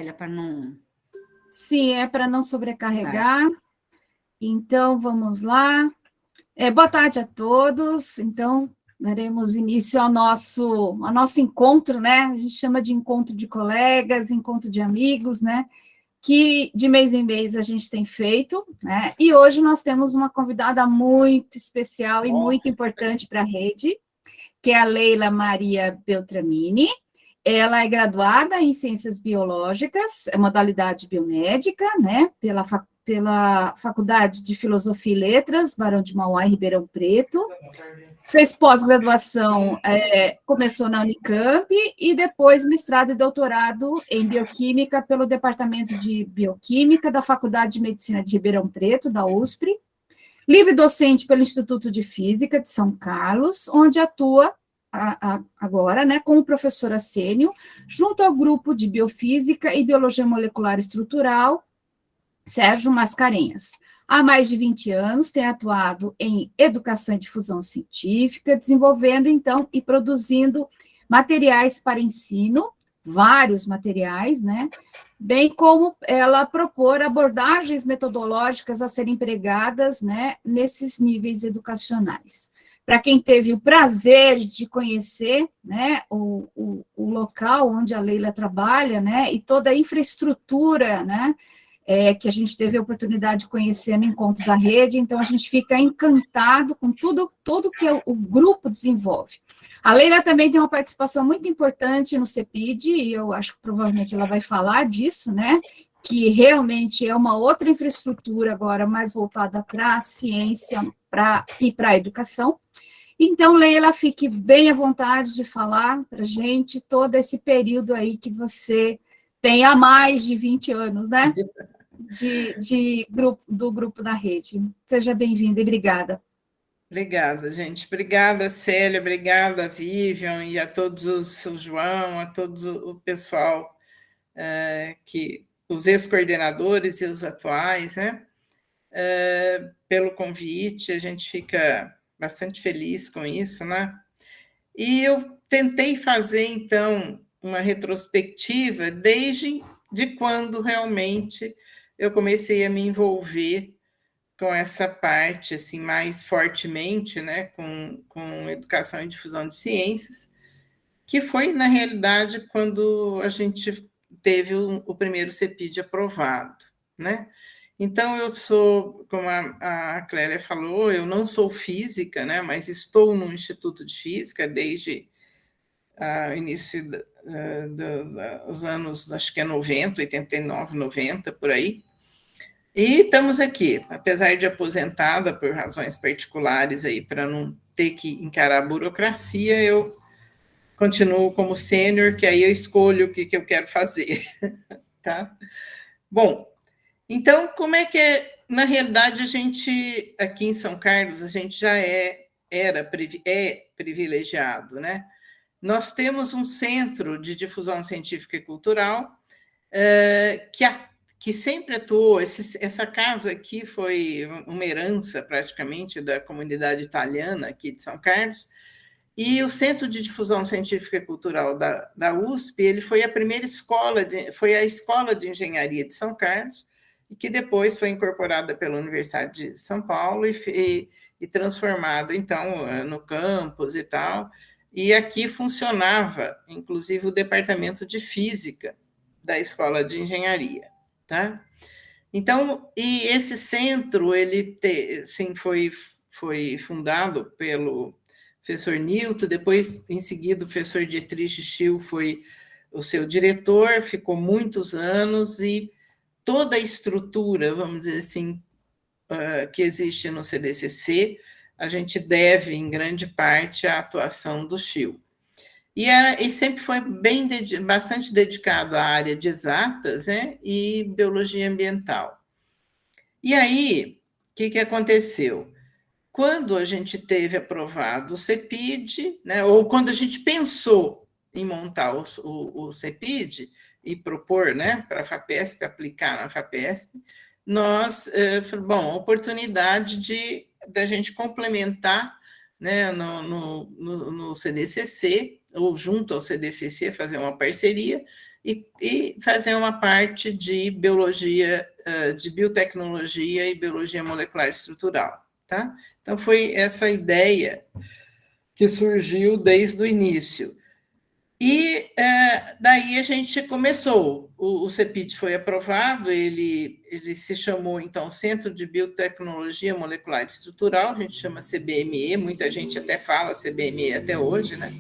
Célia, para não... Sim, é para não sobrecarregar. Então, vamos lá. Boa tarde a todos. Então, daremos início ao nosso encontro, né? A gente chama de encontro de colegas, encontro de amigos, né? Que de mês em mês a gente tem feito, né? E hoje nós temos uma convidada muito especial e muito importante para a rede, que é a Leila Maria Beltramini. Ela é graduada em Ciências Biológicas, modalidade biomédica, né? Pela Faculdade de Filosofia e Letras, Barão de Mauá, em Ribeirão Preto. Fez pós-graduação, começou na Unicamp, e depois mestrado e doutorado em Bioquímica pelo Departamento de Bioquímica da Faculdade de Medicina de Ribeirão Preto, da USP. Livre docente pelo Instituto de Física de São Carlos, onde atua agora, né, como professora sênior, junto ao grupo de Biofísica e Biologia Molecular Estrutural, Sérgio Mascarenhas. Há mais de 20 anos tem atuado em educação e difusão científica, desenvolvendo, então, e produzindo materiais para ensino, vários materiais, né, bem como ela propor abordagens metodológicas a serem empregadas, né, nesses níveis educacionais. Para quem teve o prazer de conhecer, né, o local onde a Leila trabalha, né, e toda a infraestrutura, né, que a gente teve a oportunidade de conhecer no Encontro da Rede, então a gente fica encantado com tudo que o grupo desenvolve. A Leila também tem uma participação muito importante no CEPID, e eu acho que provavelmente ela vai falar disso, né, que realmente é uma outra infraestrutura agora mais voltada para a ciência e para a educação. Então, Leila, fique bem à vontade de falar para a gente todo esse período aí que você tem há mais de 20 anos, né? Do grupo da rede. Seja bem-vinda e obrigada. Obrigada, gente. Obrigada, Célia, obrigada, Vivian, e a todos o João, a todo o pessoal, os ex-coordenadores e os atuais, né? Pelo convite, a gente fica bastante feliz com isso, né? E eu tentei fazer, então, uma retrospectiva desde quando realmente eu comecei a me envolver com essa parte assim mais fortemente, né, com educação e difusão de ciências, que foi, na realidade, quando a gente teve o primeiro CEPID aprovado, né? Então, eu sou, como a Clélia falou, eu não sou física, né, mas estou no Instituto de Física desde o início dos anos, acho que é 90, 89, 90, por aí. E estamos aqui, apesar de aposentada por razões particulares aí, para não ter que encarar a burocracia, eu continuo como sênior, que aí eu escolho o que eu quero fazer, tá? Bom, então, como é que é? Na realidade, a gente, aqui em São Carlos, a gente já é privilegiado, né? Nós temos um centro de difusão científica e cultural que sempre atuou. Essa casa aqui foi uma herança, praticamente, da comunidade italiana aqui de São Carlos, e o Centro de Difusão Científica e Cultural da USP, ele foi a primeira escola, foi a Escola de Engenharia de São Carlos, e que depois foi incorporada pela Universidade de São Paulo e transformado, então, no campus e tal. E aqui funcionava, inclusive, o Departamento de Física da Escola de Engenharia, tá? Então, e esse centro, ele sim, foi fundado pelo professor Newton, depois, em seguida, o professor Dietrich Schill foi o seu diretor, ficou muitos anos, e toda a estrutura, vamos dizer assim, que existe no CDCC, a gente deve, em grande parte, à atuação do Schill. E sempre foi bastante dedicado à área de exatas, né, e biologia ambiental. E aí, o que aconteceu? Quando a gente teve aprovado o CEPID, né, ou quando a gente pensou em montar o CEPID e propor, né, para a FAPESP, aplicar na FAPESP, nós falamos, bom, oportunidade da gente complementar, né, no CDCC, ou junto ao CDCC, fazer uma parceria, e fazer uma parte de biologia, de biotecnologia e biologia molecular estrutural, tá? Então, foi essa ideia que surgiu desde o início. E daí a gente começou. O CEPID foi aprovado, ele se chamou, então, Centro de Biotecnologia Molecular Estrutural, a gente chama CBME, muita gente até fala CBME até hoje, né?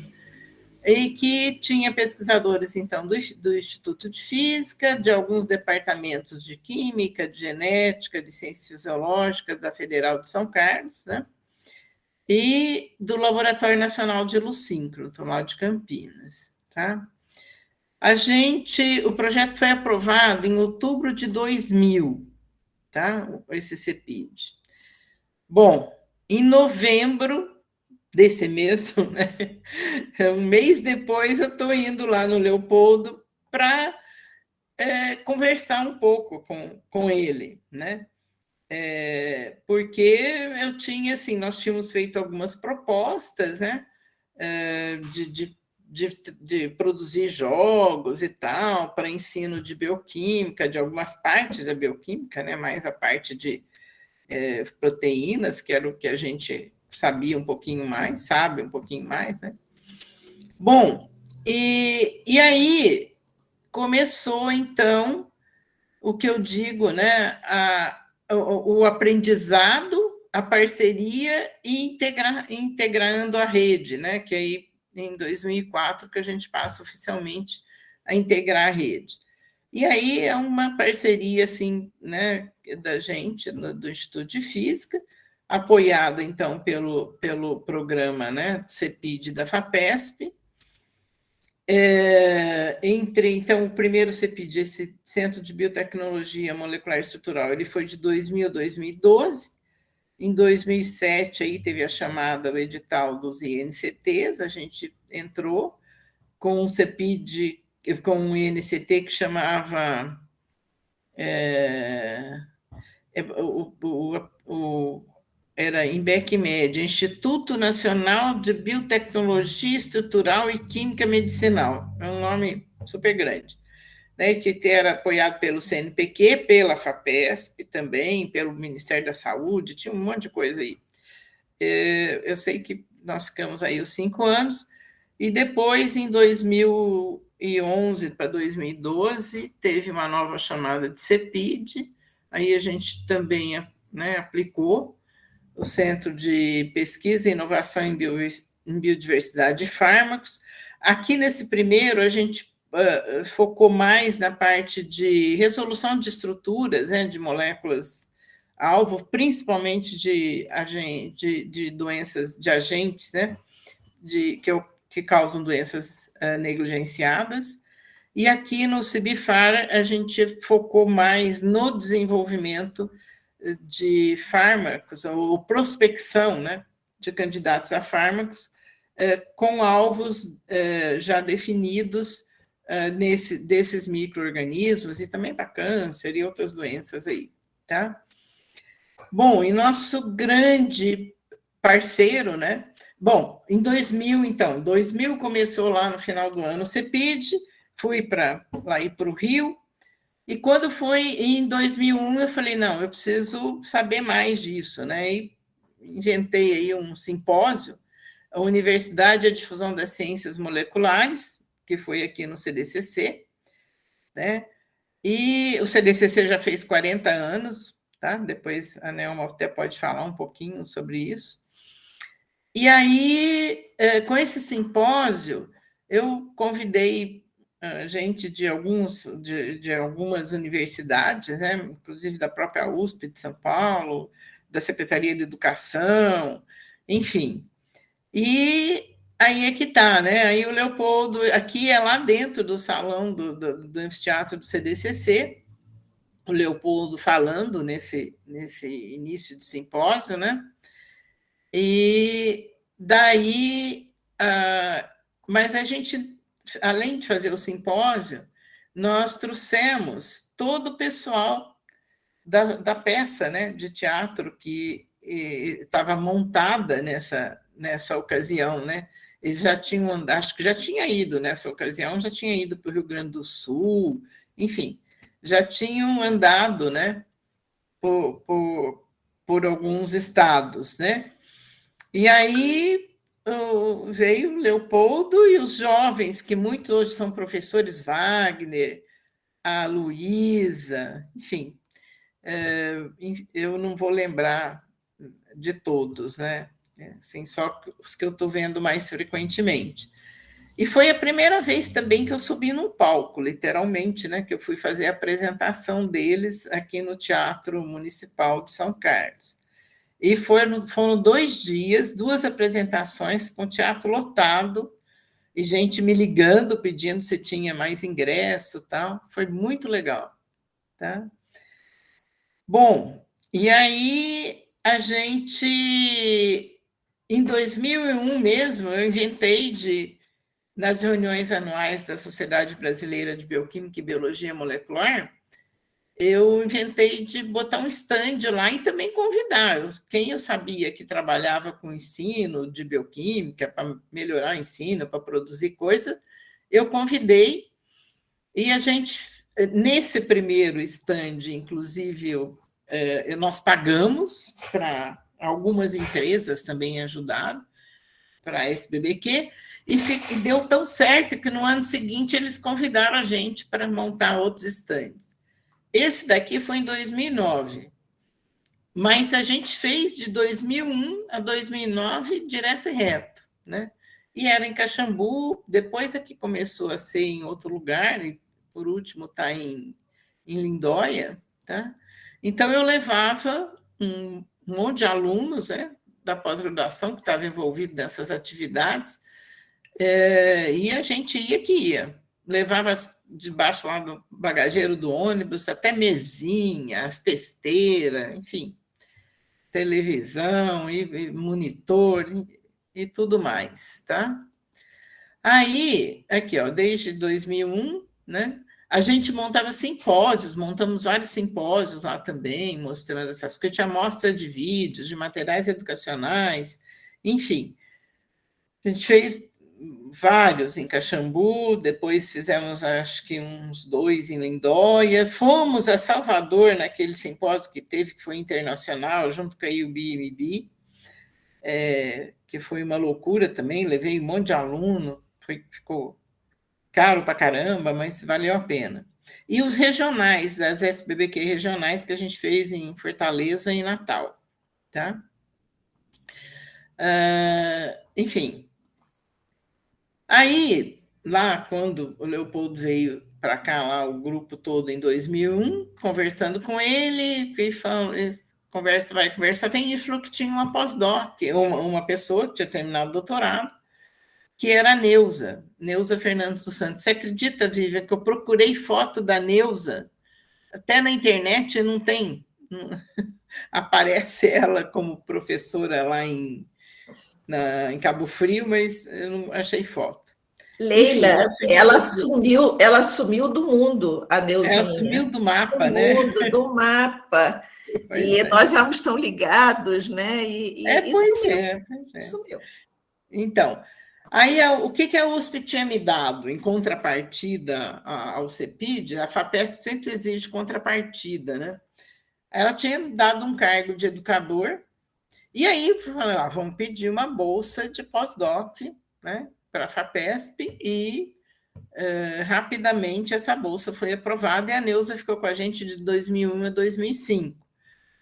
E que tinha pesquisadores, então, do Instituto de Física, de alguns departamentos de Química, de Genética, de Ciências Fisiológicas, da Federal de São Carlos, né? E do Laboratório Nacional de Lucíncroton, lá de Campinas, tá? O projeto foi aprovado em outubro de 2000, tá? Esse CEPID. Bom, em novembro desse mês, né? Um mês depois, eu estou indo lá no Leopoldo para conversar um pouco com ele, né? Porque eu tinha, assim, nós tínhamos feito algumas propostas, né? De produzir jogos e tal, para ensino de bioquímica, de algumas partes da bioquímica, né? Mais a parte de proteínas, que era o que a gente sabia um pouquinho mais, sabe um pouquinho mais, né? Bom, e aí começou, então, o que eu digo, né? O aprendizado, a parceria e integrando a rede, né? Que aí, em 2004, que a gente passa oficialmente a integrar a rede. E aí é uma parceria, assim, né, da gente, do Instituto de Física, apoiado, então, pelo programa, né, CEPID da FAPESP. Então, o primeiro CEPID, esse Centro de Biotecnologia Molecular Estrutural, ele foi de 2000 a 2012. Em 2007, aí teve a chamada, o edital dos INCTs, a gente entrou com um CEPID, com um INCT que chamava era INBEC-MED, Instituto Nacional de Biotecnologia Estrutural e Química Medicinal. É um nome super grande. Né, que era apoiado pelo CNPq, pela FAPESP também, pelo Ministério da Saúde, tinha um monte de coisa aí. Eu sei que nós ficamos aí os 5 anos, e depois, em 2011 para 2012, teve uma nova chamada de CEPID, aí a gente também, né, aplicou o Centro de Pesquisa e Inovação em Biodiversidade de Fármacos. Aqui nesse primeiro, a gente focou mais na parte de resolução de estruturas, né, de moléculas alvo, principalmente de doenças, de agentes, né, que causam doenças negligenciadas. E aqui no CIBIFAR, a gente focou mais no desenvolvimento de fármacos, ou prospecção, né, de candidatos a fármacos, com alvos já definidos desses micro-organismos, e também para câncer e outras doenças aí, tá? Bom, e nosso grande parceiro, né? Bom, em 2000, então, 2000 começou lá no final do ano o CEPID, fui para o Rio, e quando foi em 2001, eu falei, não, eu preciso saber mais disso, né? E inventei aí um simpósio, a Universidade de Difusão das Ciências Moleculares, que foi aqui no CDCC, né? E o CDCC já fez 40 anos, tá? Depois a Nelma até pode falar um pouquinho sobre isso. E aí, com esse simpósio, eu convidei gente de algumas universidades, né? Inclusive da própria USP de São Paulo, da Secretaria de Educação, enfim. E aí é que está, né? Aí o Leopoldo, aqui é lá dentro do salão do anfiteatro do CDCC, o Leopoldo falando nesse início de simpósio, né? E daí, mas a gente, além de fazer o simpósio, nós trouxemos todo o pessoal da peça, né, de teatro que estava montada nessa ocasião, né? eles já tinham, acho que já tinha ido nessa ocasião, já tinha ido para o Rio Grande do Sul, enfim, já tinham andado, né, por alguns estados, né? E aí veio o Leopoldo e os jovens, que muitos hoje são professores, Wagner, a Luísa, enfim, eu não vou lembrar de todos, né? Assim, só os que eu estou vendo mais frequentemente. E foi a primeira vez também que eu subi num palco, literalmente, né? Que eu fui fazer a apresentação deles aqui no Teatro Municipal de São Carlos. E foram 2 dias, 2 apresentações com teatro lotado, e gente me ligando, pedindo se tinha mais ingresso e tal. Foi muito legal. Tá? Bom, e aí a gente, em 2001 mesmo, eu inventei nas reuniões anuais da Sociedade Brasileira de Bioquímica e Biologia Molecular, eu inventei de botar um stand lá e também convidar quem eu sabia que trabalhava com ensino de bioquímica, para melhorar o ensino, para produzir coisas, eu convidei, e a gente, nesse primeiro stand, inclusive, nós pagamos para algumas empresas também ajudaram, para a SBBQ, e deu tão certo que no ano seguinte eles convidaram a gente para montar outros stands. Esse daqui foi em 2009, mas a gente fez de 2001 a 2009 direto e reto, né? E era em Caxambu, depois é que começou a ser em outro lugar, e por último está em Lindóia, tá? Então eu levava um monte de alunos, né, da pós-graduação que estava envolvido nessas atividades, e a gente ia que ia. Levava debaixo lá do bagageiro do ônibus até mesinha, as testeiras, enfim, televisão e monitor e tudo mais, tá? Aí, aqui, ó, desde 2001, né? A gente montava simpósios, montamos vários simpósios lá também, mostrando essas coisas, tinha mostra de vídeos, de materiais educacionais, enfim. A gente fez vários em Caxambu, depois fizemos, acho que uns 2 em Lindóia, fomos a Salvador, naquele simpósio que teve, que foi internacional, junto com a IUB-MB, que foi uma loucura também, levei um monte de aluno, ficou caro para caramba, mas valeu a pena. E os regionais, das SBBQ regionais, que a gente fez em Fortaleza e Natal. Tá? Enfim, aí, lá, quando o Leopoldo veio para cá, lá, o grupo todo em 2001, conversando com ele, conversa vai, conversa vem, e falou que tinha uma pós-doc, uma pessoa que tinha terminado o doutorado, que era a Neuza Fernandes dos Santos. Você acredita, Vivian, que eu procurei foto da Neuza? Até na internet não tem. Aparece ela como professora lá em Cabo Frio, mas eu não achei foto. Leila, enfim, ela sumiu do mundo, a Neuzinha. Ela sumiu do mapa, né? Do mapa. Pois nós éramos tão ligados, né? Pois sumiu. Então, aí o que a USP tinha me dado em contrapartida ao CEPID? A FAPESP sempre exige contrapartida, né? Ela tinha dado um cargo de educador, e aí falou, vamos pedir uma bolsa de pós-doc, né, para a FAPESP, e rapidamente essa bolsa foi aprovada, e a Neuza ficou com a gente de 2001 a 2005.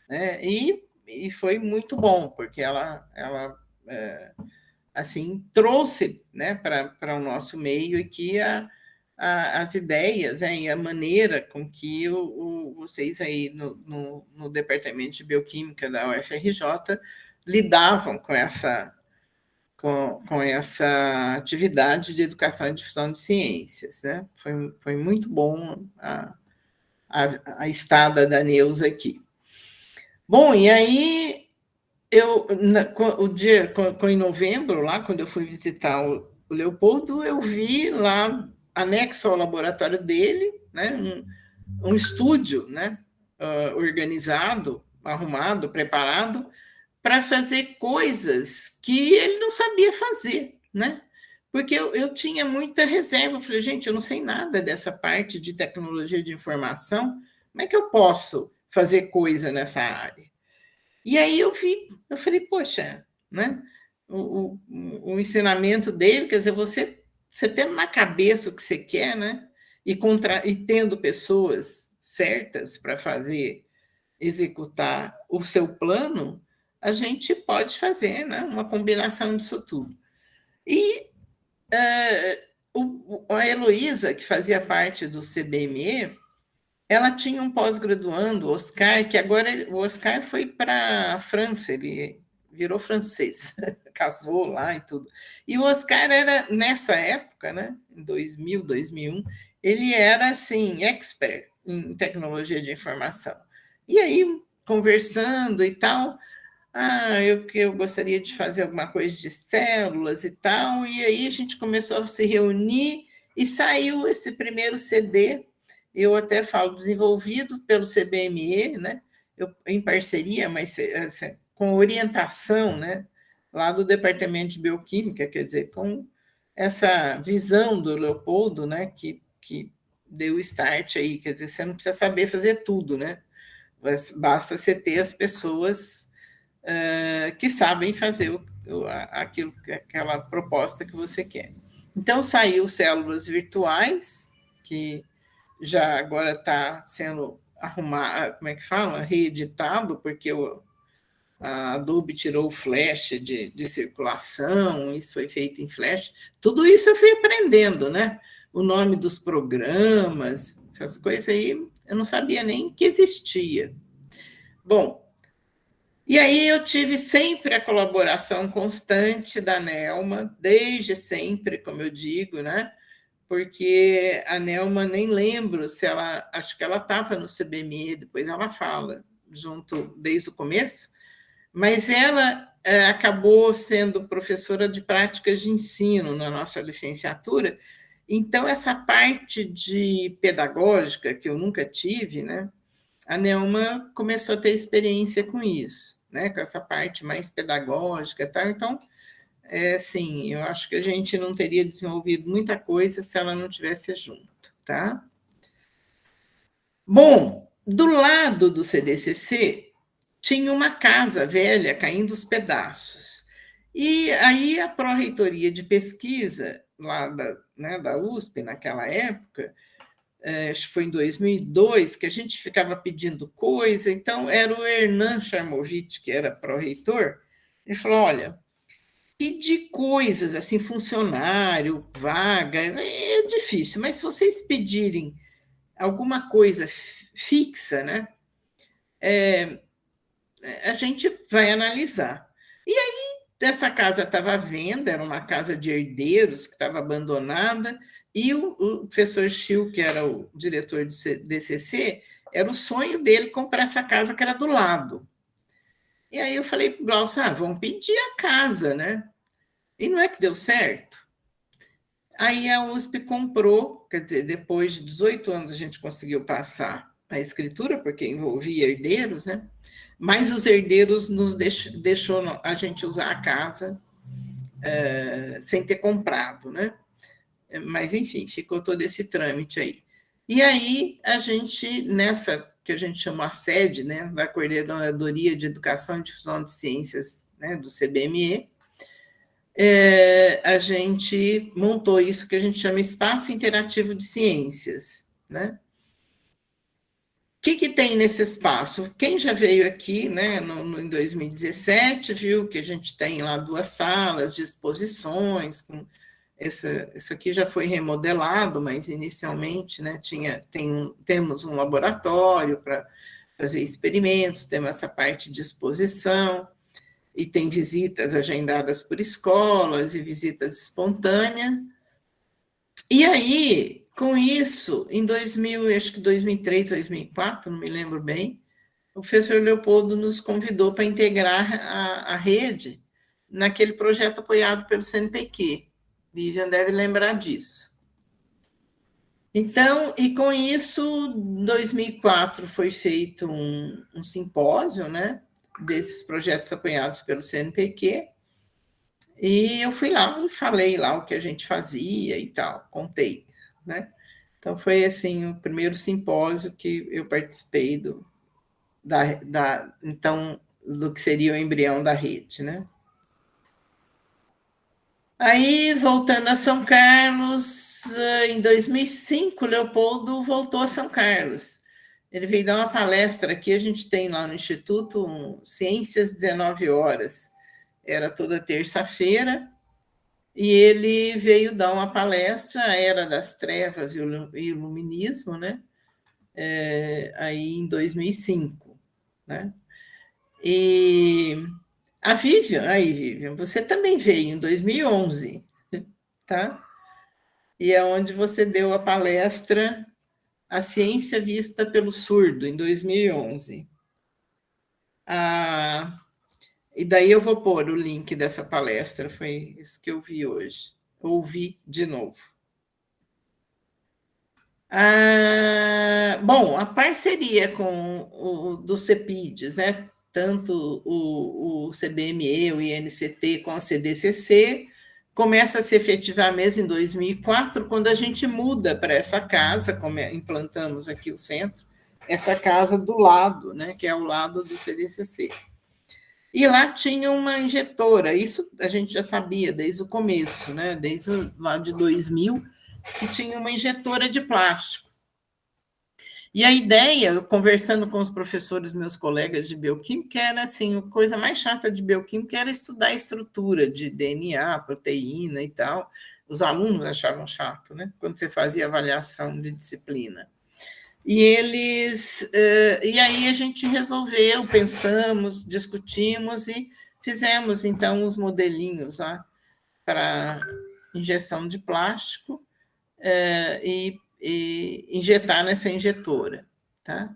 Né? E foi muito bom, porque ela assim, trouxe, né, para o nosso meio aqui as ideias, né, e a maneira com que vocês aí no Departamento de Bioquímica da UFRJ lidavam com essa atividade de educação e difusão de ciências. Né? Foi muito bom a estada da Neuza aqui. Bom, e aí, em novembro, lá, quando eu fui visitar o Leopoldo, eu vi lá, anexo ao laboratório dele, né, um estúdio, né, organizado, arrumado, preparado, para fazer coisas que ele não sabia fazer, né? porque eu tinha muita reserva. Eu falei, gente, eu não sei nada dessa parte de tecnologia de informação, como é que eu posso fazer coisa nessa área? E aí eu falei, poxa, né? O ensinamento dele, quer dizer, você tendo na cabeça o que você quer, né? E tendo pessoas certas para executar o seu plano, a gente pode fazer, né? Uma combinação disso tudo. E a Heloísa, que fazia parte do CBME, ela tinha um pós-graduando, o Oscar, que agora o Oscar foi para a França, ele virou francês, casou lá e tudo. E o Oscar era, nessa época, né, em 2000, 2001, ele era, assim, expert em tecnologia de informação. E aí, conversando e tal, eu gostaria de fazer alguma coisa de células e tal, e aí a gente começou a se reunir e saiu esse primeiro CD, eu até falo, desenvolvido pelo CBME, né? Em parceria, mas assim, com orientação, né? Lá do Departamento de Bioquímica, quer dizer, com essa visão do Leopoldo, né? Que deu o start aí, quer dizer, você não precisa saber fazer tudo, né? Basta você ter as pessoas que sabem fazer aquela proposta que você quer. Então, saiu Células Virtuais, que já agora está sendo arrumado, como é que fala? Reeditado, porque a Adobe tirou o Flash de circulação, isso foi feito em Flash. Tudo isso eu fui aprendendo, né? O nome dos programas, essas coisas aí, eu não sabia nem que existia. Bom, e aí eu tive sempre a colaboração constante da Nelma, desde sempre, como eu digo, né? Porque a Nelma, nem lembro se ela, acho que ela estava no CBME, depois ela fala, junto desde o começo, mas ela acabou sendo professora de práticas de ensino na nossa licenciatura, então essa parte de pedagógica, que eu nunca tive, né? A Nelma começou a ter experiência com isso, né? Com essa parte mais pedagógica, tá? Então, sim, eu acho que a gente não teria desenvolvido muita coisa se ela não tivesse junto, tá? Bom, do lado do CDCC tinha uma casa velha caindo aos pedaços. E aí a pró-reitoria de pesquisa lá da USP, naquela época, acho que foi em 2002, que a gente ficava pedindo coisa, então era o Hernan Charmovitch, que era pró-reitor, ele falou, olha, pedir coisas assim, funcionário, vaga, é difícil, mas se vocês pedirem alguma coisa fixa, né, a gente vai analisar. E aí, essa casa estava à venda, era uma casa de herdeiros que estava abandonada, e o professor Schill, que era o diretor do DCC, era o sonho dele comprar essa casa que era do lado. E aí eu falei para o Glaucio, vamos pedir a casa, né? E não é que deu certo? Aí a USP comprou, quer dizer, depois de 18 anos a gente conseguiu passar a escritura, porque envolvia herdeiros, né? Mas os herdeiros nos deixou a gente usar a casa sem ter comprado, né? Mas, enfim, ficou todo esse trâmite aí. E aí, a gente, nessa que a gente chama a sede, né, da Coordenadoria de Educação e Difusão de Ciências, né, do CBME, a gente montou isso que a gente chama Espaço Interativo de Ciências, né? O que tem nesse espaço? Quem já veio aqui, né, em 2017, viu que a gente tem lá 2 salas de exposições, isso aqui já foi remodelado, mas inicialmente, né, temos um laboratório para fazer experimentos, temos essa parte de exposição, e tem visitas agendadas por escolas e visitas espontâneas. E aí, com isso, em 2003, 2004, não me lembro bem, o professor Leopoldo nos convidou para integrar a rede naquele projeto apoiado pelo CNPq. Vivian deve lembrar disso. Então, e com isso, em 2004 foi feito um simpósio, né, desses projetos apoiados pelo CNPq, E eu fui lá e falei lá o que a gente fazia e tal, contei, né? Então, foi assim o primeiro simpósio que eu participei então, do que seria o embrião da rede, né? Aí, voltando a São Carlos, em 2005, Leopoldo voltou a São Carlos. Ele veio dar uma palestra aqui, a gente tem lá no Instituto Ciências 19 horas, era toda terça-feira, e ele veio dar uma palestra, a Era das Trevas e o Iluminismo, né? Aí em 2005, né? E a Vivian, você também veio em 2011, tá? E é onde você deu a palestra A Ciência Vista pelo Surdo, em 2011. E daí eu vou pôr o link dessa palestra, foi isso que eu vi hoje. Ouvi de novo. Bom, a parceria com o do CEPIDES, né? Tanto o CBME, o INCT, com o CDCC, começa a se efetivar mesmo em 2004, quando a gente muda para essa casa, como implantamos aqui o centro, essa casa do lado, né? Que é ao lado do CDCC. E lá tinha uma injetora, isso a gente já sabia desde o começo, né? Desde lá de 2000, que tinha uma injetora de plástico. E a ideia, eu conversando com os professores, meus colegas de bioquímica, era assim, a coisa mais chata de bioquímica era estudar a estrutura de DNA, proteína e tal. Os alunos achavam chato, né? Quando você fazia avaliação de disciplina. E aí a gente resolveu, pensamos, discutimos e fizemos, então, os modelinhos lá para injeção de plástico e injetar nessa injetora, tá?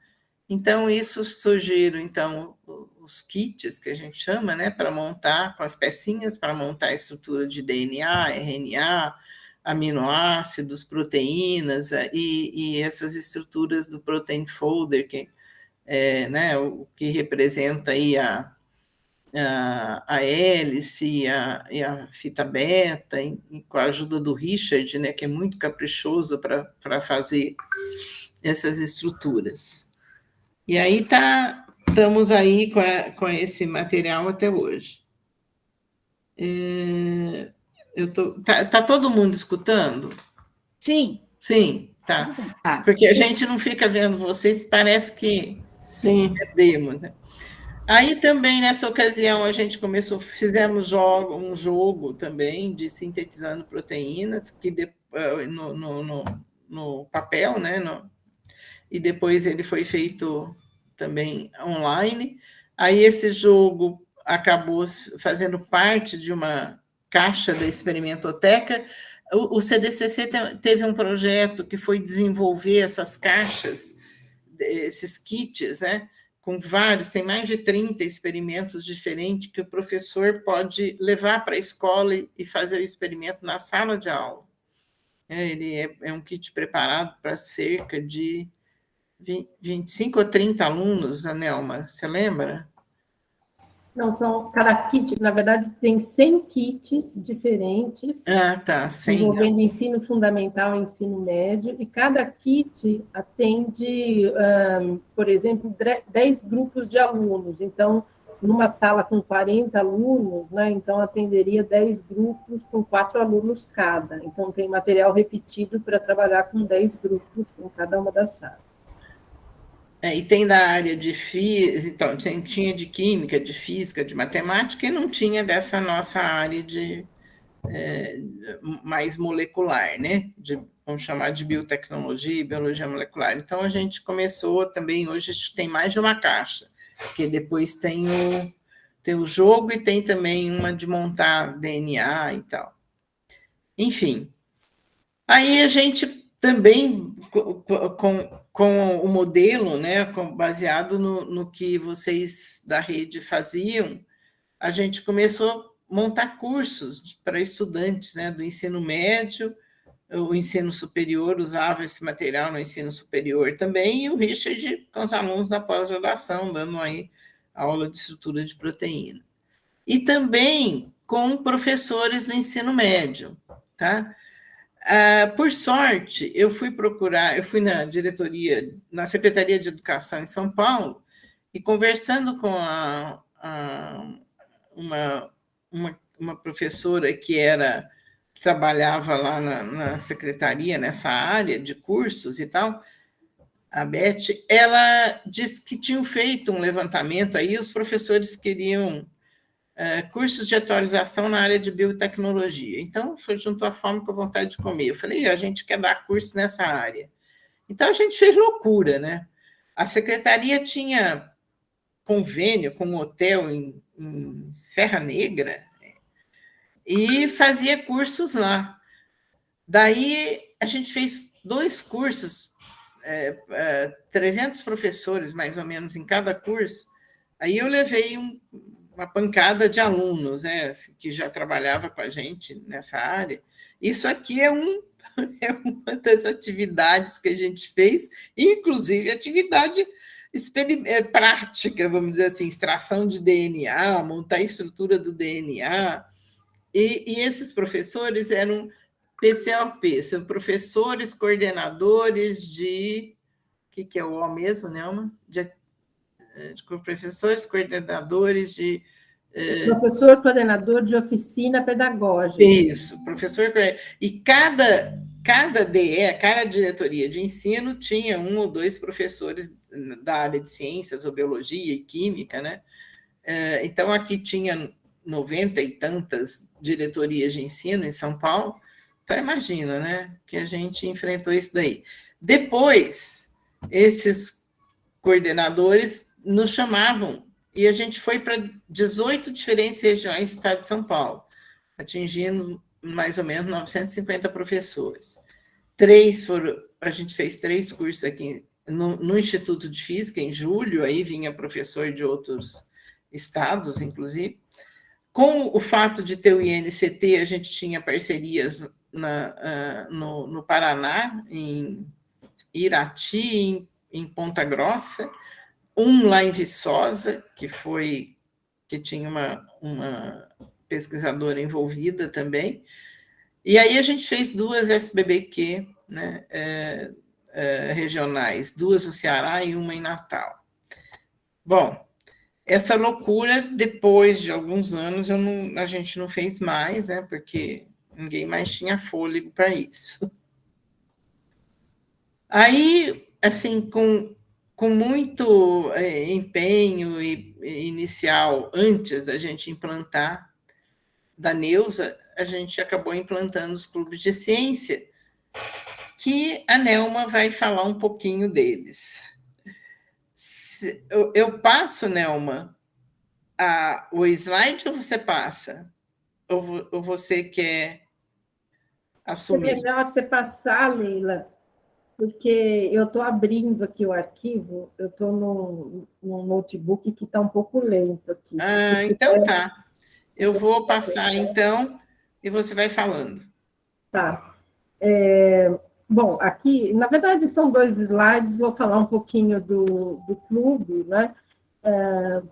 Então, isso surgiram, então, os kits, que a gente chama, né, para montar, com as pecinhas, para montar a estrutura de DNA, RNA, aminoácidos, proteínas, e essas estruturas do protein folder, que né, o que representa aí a hélice e a fita beta, com a ajuda do Richard, né, que é muito caprichoso para fazer essas estruturas. E aí estamos aí com esse material até hoje. Tá todo mundo escutando? Sim. Sim, tá. Porque a gente não fica vendo vocês, parece que perdemos, né? Aí também, nessa ocasião, a gente fizemos um jogo também de sintetizando proteínas, que no papel, né? E depois ele foi feito também online. Aí esse jogo acabou fazendo parte de uma caixa da Experimentoteca. O CDCC teve um projeto que foi desenvolver essas caixas, esses kits, né? Com vários, tem mais de 30 experimentos diferentes que o professor pode levar para a escola e fazer o experimento na sala de aula. Ele é um kit preparado para cerca de 25 ou 30 alunos, Anelma, você lembra? Não, cada kit, na verdade, tem 100 kits diferentes, tá, 100. Envolvendo ensino fundamental e ensino médio, e cada kit atende, por exemplo, 10 grupos de alunos. Então, numa sala com 40 alunos, né, então atenderia 10 grupos com 4 alunos cada. Então, tem material repetido para trabalhar com 10 grupos em cada uma das salas. E tem da área de física, então, tinha de química, de física, de matemática, e não tinha dessa nossa área mais molecular, né? Vamos chamar de biotecnologia e biologia molecular. Então, a gente começou também, hoje a gente tem mais de uma caixa, porque depois tem o jogo e tem também uma de montar DNA e tal. Enfim, aí a gente também, com o modelo, né, baseado no que vocês da rede faziam, a gente começou a montar cursos para estudantes, né, do ensino médio, o ensino superior usava esse material no ensino superior também, e o Richard com os alunos da pós-graduação, dando aí aula de estrutura de proteína. E também com professores do ensino médio, tá? Por sorte, eu fui na diretoria, na Secretaria de Educação em São Paulo, e conversando com uma professora que trabalhava lá na secretaria, nessa área de cursos e tal, a Beth, ela disse que tinham feito um levantamento aí, os professores queriam cursos de atualização na área de biotecnologia. Então, foi junto à fome com a vontade de comer. Eu falei, a gente quer dar curso nessa área. Então, a gente fez loucura, né? A secretaria tinha convênio com um hotel em Serra Negra e fazia cursos lá. Daí, a gente fez 2 cursos, 300 professores, mais ou menos, em cada curso. Aí eu levei uma pancada de alunos, né, que já trabalhava com a gente nessa área. Isso aqui é uma das atividades que a gente fez, inclusive atividade prática, vamos dizer assim, extração de DNA, montar a estrutura do DNA. E esses professores eram PCLP, são professores coordenadores de... O que é o O mesmo, Nelma? De professores coordenadores de... Professor coordenador de oficina pedagógica. Isso, professor... E cada DE, cada diretoria de ensino, tinha 1 ou 2 professores da área de ciências, ou biologia e química, né? Então, aqui tinha 90 e tantas diretorias de ensino em São Paulo. Então, imagina, né? Que a gente enfrentou isso daí. Depois, esses coordenadores nos chamavam e a gente foi para 18 diferentes regiões do estado de São Paulo, atingindo mais ou menos 950 professores. A gente fez 3 cursos aqui no Instituto de Física, em julho, aí vinha professor de outros estados, inclusive. Com o fato de ter o INCT, a gente tinha parcerias no Paraná, em Irati, em Ponta Grossa, lá em Viçosa, que tinha uma pesquisadora envolvida também, e aí a gente fez 2 SBBQ, né, regionais, 2 no Ceará e uma em Natal. Bom, essa loucura, depois de alguns anos, a gente não fez mais, né, porque ninguém mais tinha fôlego para isso. Aí, assim, com muito empenho inicial, antes da gente implantar, da Neuza, a gente acabou implantando os clubes de ciência, que a Nelma vai falar um pouquinho deles. Eu passo, Nelma, o slide, ou você passa? Ou você quer assumir? É melhor você passar, Leila, porque eu estou abrindo aqui o arquivo, eu estou num notebook que está um pouco lento aqui. Então tá. Eu vou passar, então, e você vai falando. Tá. Bom, aqui, na verdade, são 2 slides, vou falar um pouquinho do clube, né?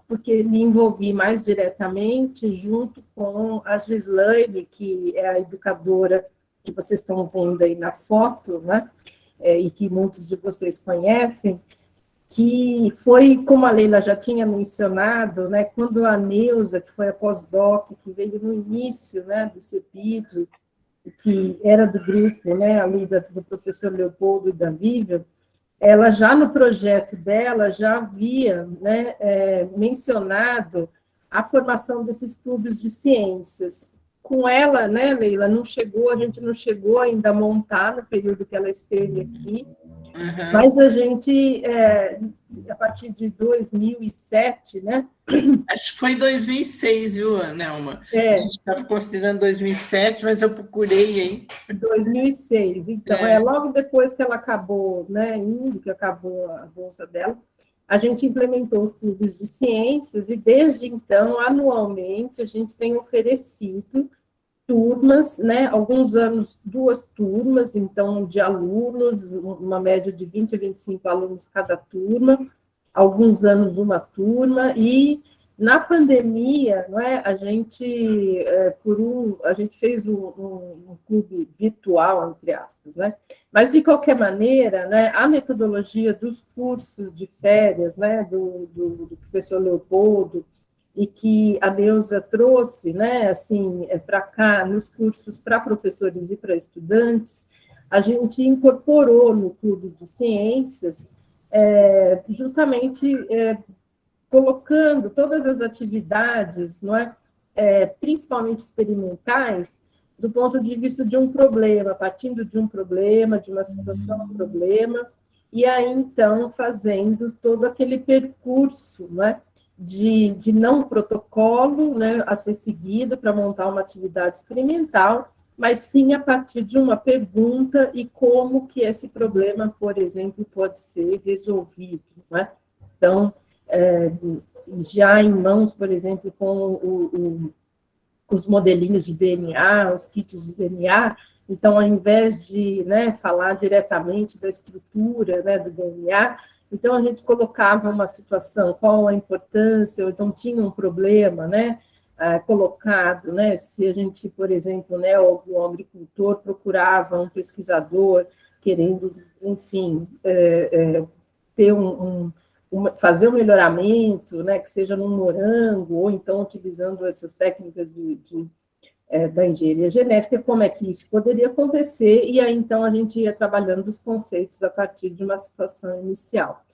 Porque me envolvi mais diretamente junto com a Gislaine, que é a educadora que vocês estão vendo aí na foto, né? E que muitos de vocês conhecem, que foi, como a Leila já tinha mencionado, né, quando a Neuza, que foi a pós-doc, que veio no início, né, do CEPID, que era do grupo, né, ali do professor Leopoldo e da Vivian, ela já no projeto dela já havia, né, mencionado a formação desses clubes de ciências. Com ela, né, Leila, a gente não chegou ainda a montar no período que ela esteve aqui, mas a gente, a partir de 2007, né? Acho que foi 2006, viu, Nelma? A gente estava considerando 2007, mas eu procurei aí. 2006, então, logo depois que ela acabou, né, que acabou a bolsa dela, a gente implementou os clubes de ciências e, desde então, anualmente, a gente tem oferecido turmas, né, alguns anos 2 turmas, então, de alunos, uma média de 20 a 25 alunos cada turma, alguns anos uma turma, e Na pandemia, não é, a gente fez um clube virtual, entre aspas, né? Mas, de qualquer maneira, né, a metodologia dos cursos de férias, né, do professor Leopoldo, e que a Neuza trouxe, né, assim, para cá, nos cursos para professores e para estudantes, a gente incorporou no Clube de Ciências justamente colocando todas as atividades, não é, principalmente experimentais, do ponto de vista de um problema, partindo de um problema, de uma situação, um problema, e aí, então, fazendo todo aquele percurso, né, de não protocolo, né, a ser seguido para montar uma atividade experimental, mas sim a partir de uma pergunta e como que esse problema, por exemplo, pode ser resolvido, né? Então, já em mãos, por exemplo, com os modelinhos de DNA, os kits de DNA, então, ao invés de, né, falar diretamente da estrutura, né, do DNA, então a gente colocava uma situação, qual a importância, ou então tinha um problema, né, colocado, né, se a gente, por exemplo, né, o agricultor procurava um pesquisador querendo, enfim, ter fazer um melhoramento, né, que seja num morango, ou então utilizando essas técnicas da engenharia genética, como é que isso poderia acontecer, e aí então a gente ia trabalhando os conceitos a partir de uma situação inicial.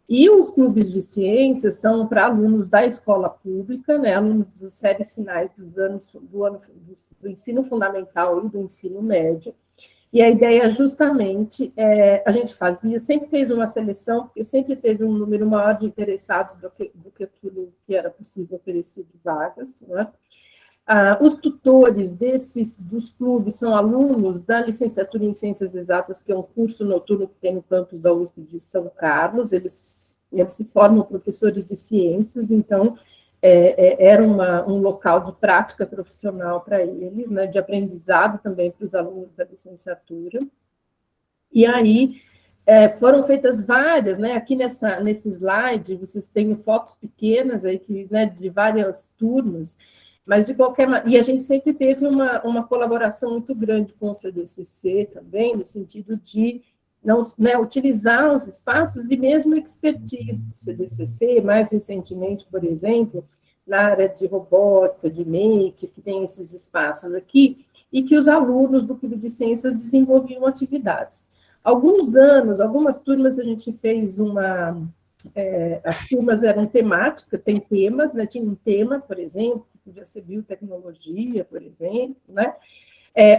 E os clubes de ciências são para alunos da escola pública, né, alunos das séries finais do ensino fundamental e do ensino médio, e a ideia justamente, a gente sempre fez uma seleção, porque sempre teve um número maior de interessados do que aquilo que era possível oferecer de vagas, né? Os tutores dos clubes são alunos da licenciatura em Ciências Exatas, que é um curso noturno que tem no campus da USP de São Carlos, eles se formam professores de ciências, então era um local de prática profissional para eles, né, de aprendizado também para os alunos da licenciatura. E aí foram feitas várias, né, aqui nesse slide, vocês têm fotos pequenas aí, né, de várias turmas, mas, de qualquer maneira, e a gente sempre teve uma colaboração muito grande com o CDCC também, no sentido de não, né, utilizar os espaços e mesmo expertise do CDCC, mais recentemente, por exemplo, na área de robótica, de make, que tem esses espaços aqui, e que os alunos do Clube de Ciências desenvolviam atividades. Algumas turmas a gente fez as turmas eram temáticas, tem temas, né, tinha um tema, por exemplo, que podia ser biotecnologia, por exemplo, né?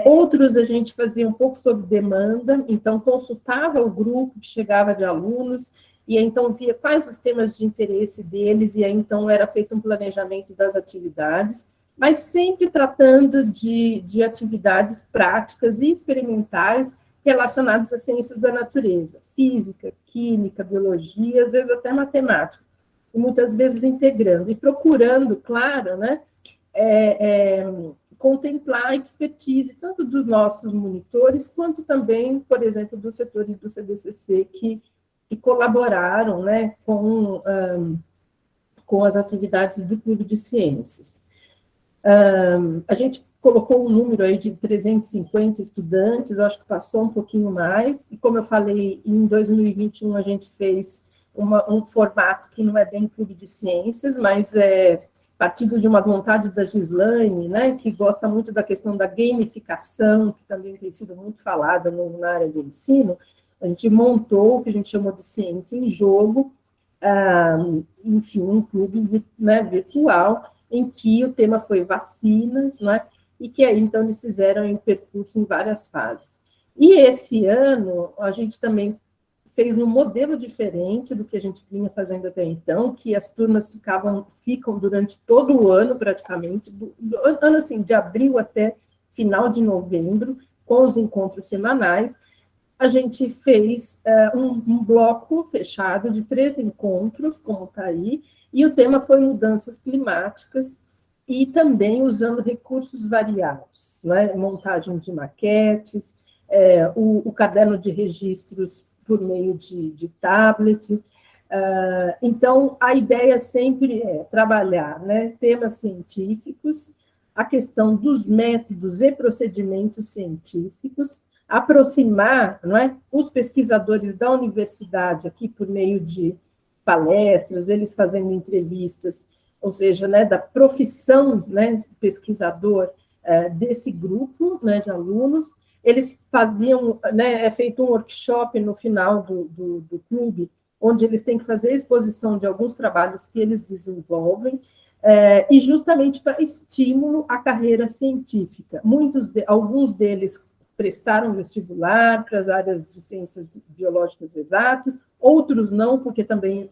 Outros a gente fazia um pouco sobre demanda, então consultava o grupo que chegava de alunos, e então via quais os temas de interesse deles, e aí então era feito um planejamento das atividades, mas sempre tratando de atividades práticas e experimentais relacionadas às ciências da natureza, física, química, biologia, às vezes até matemática, e muitas vezes integrando, e procurando, claro, né, contemplar a expertise tanto dos nossos monitores, quanto também, por exemplo, dos setores do CDCC que colaboraram, né, com as atividades do Clube de Ciências. A gente colocou um número aí de 350 estudantes, eu acho que passou um pouquinho mais, e como eu falei, em 2021 a gente fez um formato que não é bem Clube de Ciências, mas partindo de uma vontade da Gislaine, né, que gosta muito da questão da gamificação, que também tem sido muito falada na área do ensino, a gente montou o que a gente chamou de Ciência em Jogo, enfim, um clube, né, virtual, em que o tema foi vacinas, né, e que aí, então, eles fizeram em percurso em várias fases. E esse ano, a gente também fez um modelo diferente do que a gente vinha fazendo até então, que as turmas ficam durante todo o ano, praticamente, ano assim, de abril até final de novembro, com os encontros semanais. A gente fez um bloco fechado de 3 encontros, como está aí, e o tema foi mudanças climáticas, e também usando recursos variados, né? Montagem de maquetes, o caderno de registros por meio de tablet, Então, a ideia sempre é trabalhar, né, temas científicos, a questão dos métodos e procedimentos científicos, aproximar, não é, os pesquisadores da universidade aqui por meio de palestras, eles fazendo entrevistas, ou seja, né, da profissão, né, pesquisador desse grupo, né, de alunos. Eles faziam, né, é feito um workshop no final do clube, onde eles têm que fazer a exposição de alguns trabalhos que eles desenvolvem, e justamente para estímulo à carreira científica. Alguns deles prestaram vestibular para as áreas de ciências biológicas exatas, outros não, porque também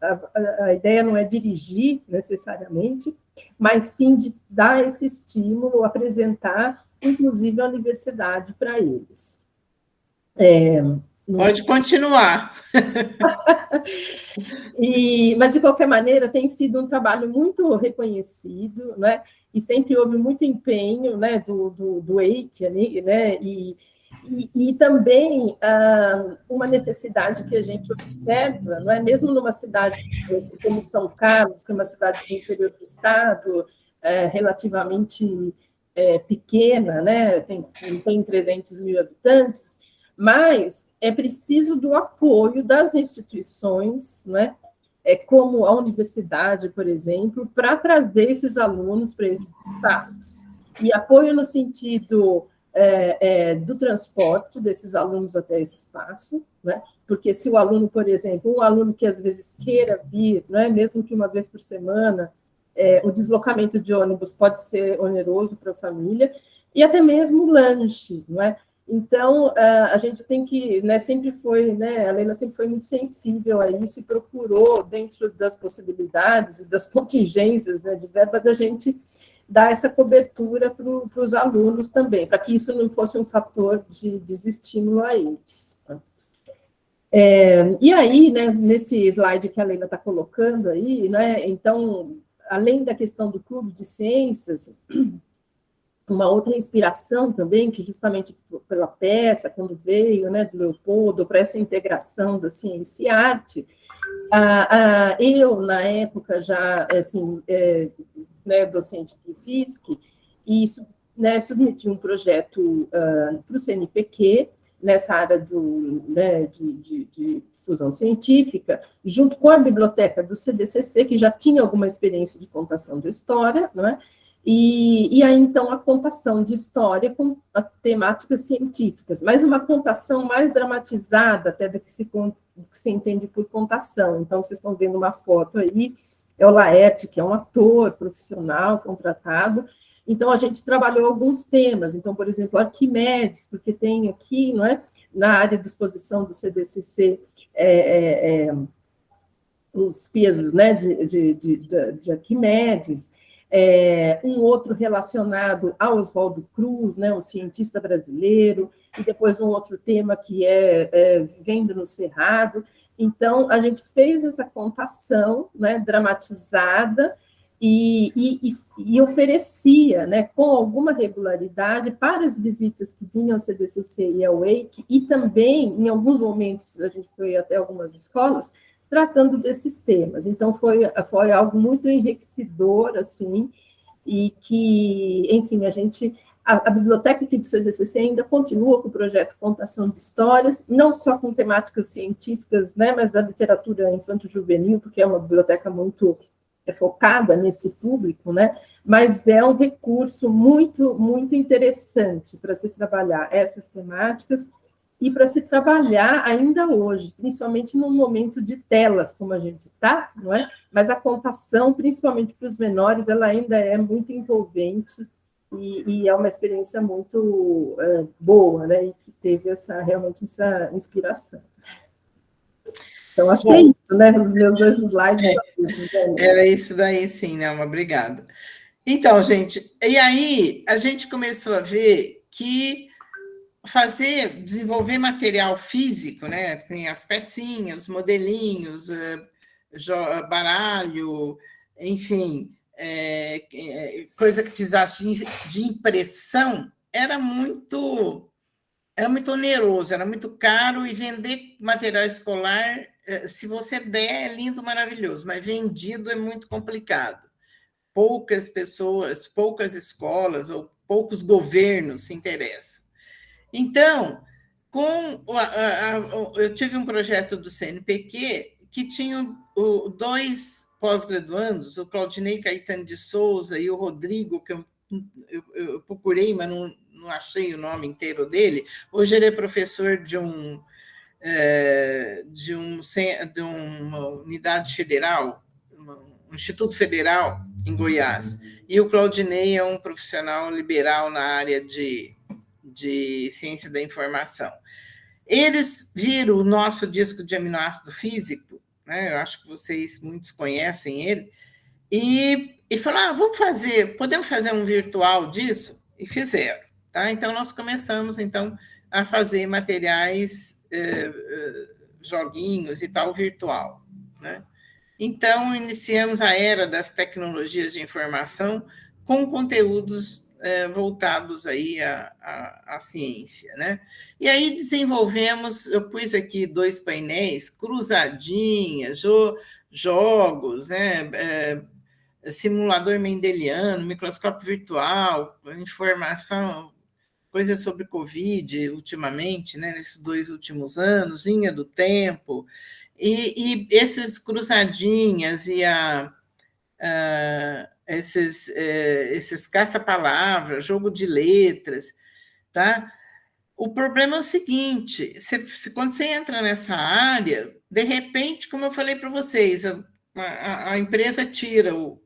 a ideia não é dirigir necessariamente, mas sim de dar esse estímulo, apresentar, inclusive, a universidade para eles. Pode continuar. Mas, de qualquer maneira, tem sido um trabalho muito reconhecido, né? E sempre houve muito empenho, né, do EIC, né? E também uma necessidade que a gente observa, não é? Mesmo numa cidade como São Carlos, que é uma cidade do interior do estado, relativamente pequena, né? Tem 300 mil habitantes, mas é preciso do apoio das instituições, né, como a universidade, por exemplo, para trazer esses alunos para esses espaços. E apoio no sentido do transporte desses alunos até esse espaço, né, porque se o aluno, por exemplo, um aluno que às vezes queira vir, né, mesmo que uma vez por semana, o deslocamento de ônibus pode ser oneroso para a família, e até mesmo o lanche, não é? Então, a gente tem que, né, sempre foi, né, a Leila sempre foi muito sensível a isso e procurou, dentro das possibilidades e das contingências, né, de verba, da gente dar essa cobertura para os alunos também, para que isso não fosse um fator de desestímulo a eles. E aí, né, nesse slide que a Leila está colocando aí, né, então, além da questão do clube de ciências, uma outra inspiração também, que justamente pela peça, quando veio, né, do Leopoldo, para essa integração da ciência e arte, eu, na época, já, assim, né, docente do FISC, e né, submeti um projeto para o CNPq, nessa área né, de difusão científica, junto com a biblioteca do CDCC, que já tinha alguma experiência de contação de história, não é? E aí, então, a contação de história com temáticas científicas, mas uma contação mais dramatizada até do que se entende por contação. Então, vocês estão vendo uma foto aí, é o Laerte, que é um ator profissional contratado. Então, a gente trabalhou alguns temas. Então, por exemplo, Arquimedes, porque tem aqui, não é, na área de exposição do CDCC, os pesos, né, de Arquimedes. Um outro relacionado a Oswaldo Cruz, né, um cientista brasileiro, e depois um outro tema que Vivendo no Cerrado. Então, a gente fez essa contação, né, dramatizada e oferecia, né, com alguma regularidade para as visitas que vinham ao CDCC e ao EIC, e também, em alguns momentos, a gente foi até algumas escolas, tratando desses temas. Então, foi algo muito enriquecedor, assim, e que, enfim, a biblioteca aqui do CDCC ainda continua com o projeto Contação de Histórias, não só com temáticas científicas, né, mas da literatura infanto-juvenil, porque é uma biblioteca muito focada nesse público, né, mas é um recurso muito, muito interessante para se trabalhar essas temáticas, e para se trabalhar ainda hoje, principalmente num momento de telas, como a gente está, não é? Mas a contação, principalmente para os menores, ela ainda é muito envolvente e é uma experiência muito boa, né? E que teve realmente essa inspiração. Então, acho que é isso, né? Os meus 2 slides. Era isso daí, sim, né? Obrigada. Então, gente, e aí a gente começou a ver que desenvolver material físico, né? Tem as pecinhas, os modelinhos, baralho, enfim, coisa que precisasse de impressão, era muito era muito oneroso, era muito caro, e vender material escolar, se você der, é lindo, maravilhoso, mas vendido é muito complicado. Poucas pessoas, poucas escolas ou poucos governos se interessam. Então, eu tive um projeto do CNPq que tinha dois pós-graduandos, o Claudinei Caetano de Souza e o Rodrigo, que eu procurei, mas não achei o nome inteiro dele. Hoje ele é professor de uma unidade federal, um Instituto Federal em Goiás. E o Claudinei é um profissional liberal na área de ciência da informação. Eles viram o nosso disco de aminoácido físico, né? Eu acho que vocês muitos conhecem ele, e falaram, podemos fazer um virtual disso? E fizeram. Tá? Então, nós começamos então, a fazer materiais, joguinhos e tal, virtual. Né? Então, iniciamos a era das tecnologias de informação com conteúdos voltados aí à ciência. Né? E aí desenvolvemos, eu pus aqui 2 painéis, cruzadinhas, jogos, né? Simulador mendeliano, microscópio virtual, informação, coisas sobre Covid ultimamente, né? Nesses 2 últimos anos, linha do tempo, e esses cruzadinhas e esses caça-palavras, jogo de letras, tá? O problema é o seguinte, quando você entra nessa área, de repente, como eu falei para vocês, a empresa tirou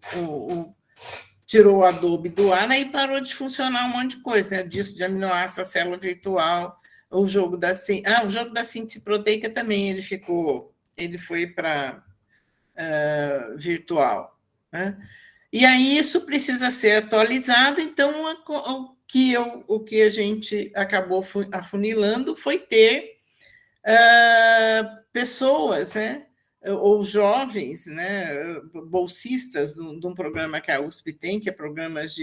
o Adobe do ar, aí parou de funcionar um monte de coisa, né? Disco de aminoácido, a célula virtual, o jogo da síntese proteica também, ele foi para virtual, né? E aí isso precisa ser atualizado, então o que a gente acabou afunilando foi ter pessoas, né, ou jovens, né, bolsistas de um programa que a USP tem, que é programas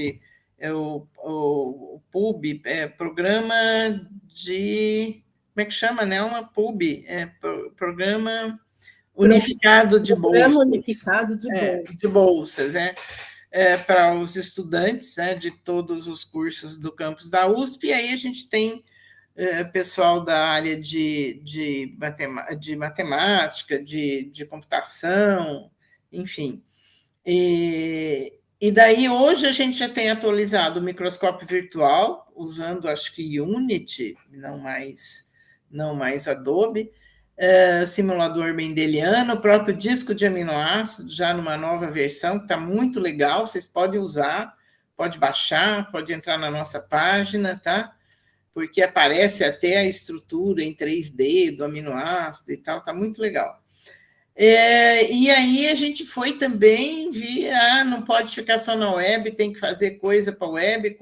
o PUB, programa de, como é que chama, né, uma PUB, programa unificado de bolsas. Unificado de bolsas, para os estudantes, né, de todos os cursos do campus da USP, e aí a gente tem pessoal da área de matemática, de computação, enfim. E daí, hoje, a gente já tem atualizado o microscópio virtual, usando, acho que Unity, não mais Adobe, simulador mendeliano, o próprio disco de aminoácidos, já numa nova versão, que está muito legal, vocês podem usar, pode baixar, pode entrar na nossa página, tá? Porque aparece até a estrutura em 3D do aminoácido e tal, está muito legal. E aí a gente foi também não pode ficar só na web, tem que fazer coisa para a web,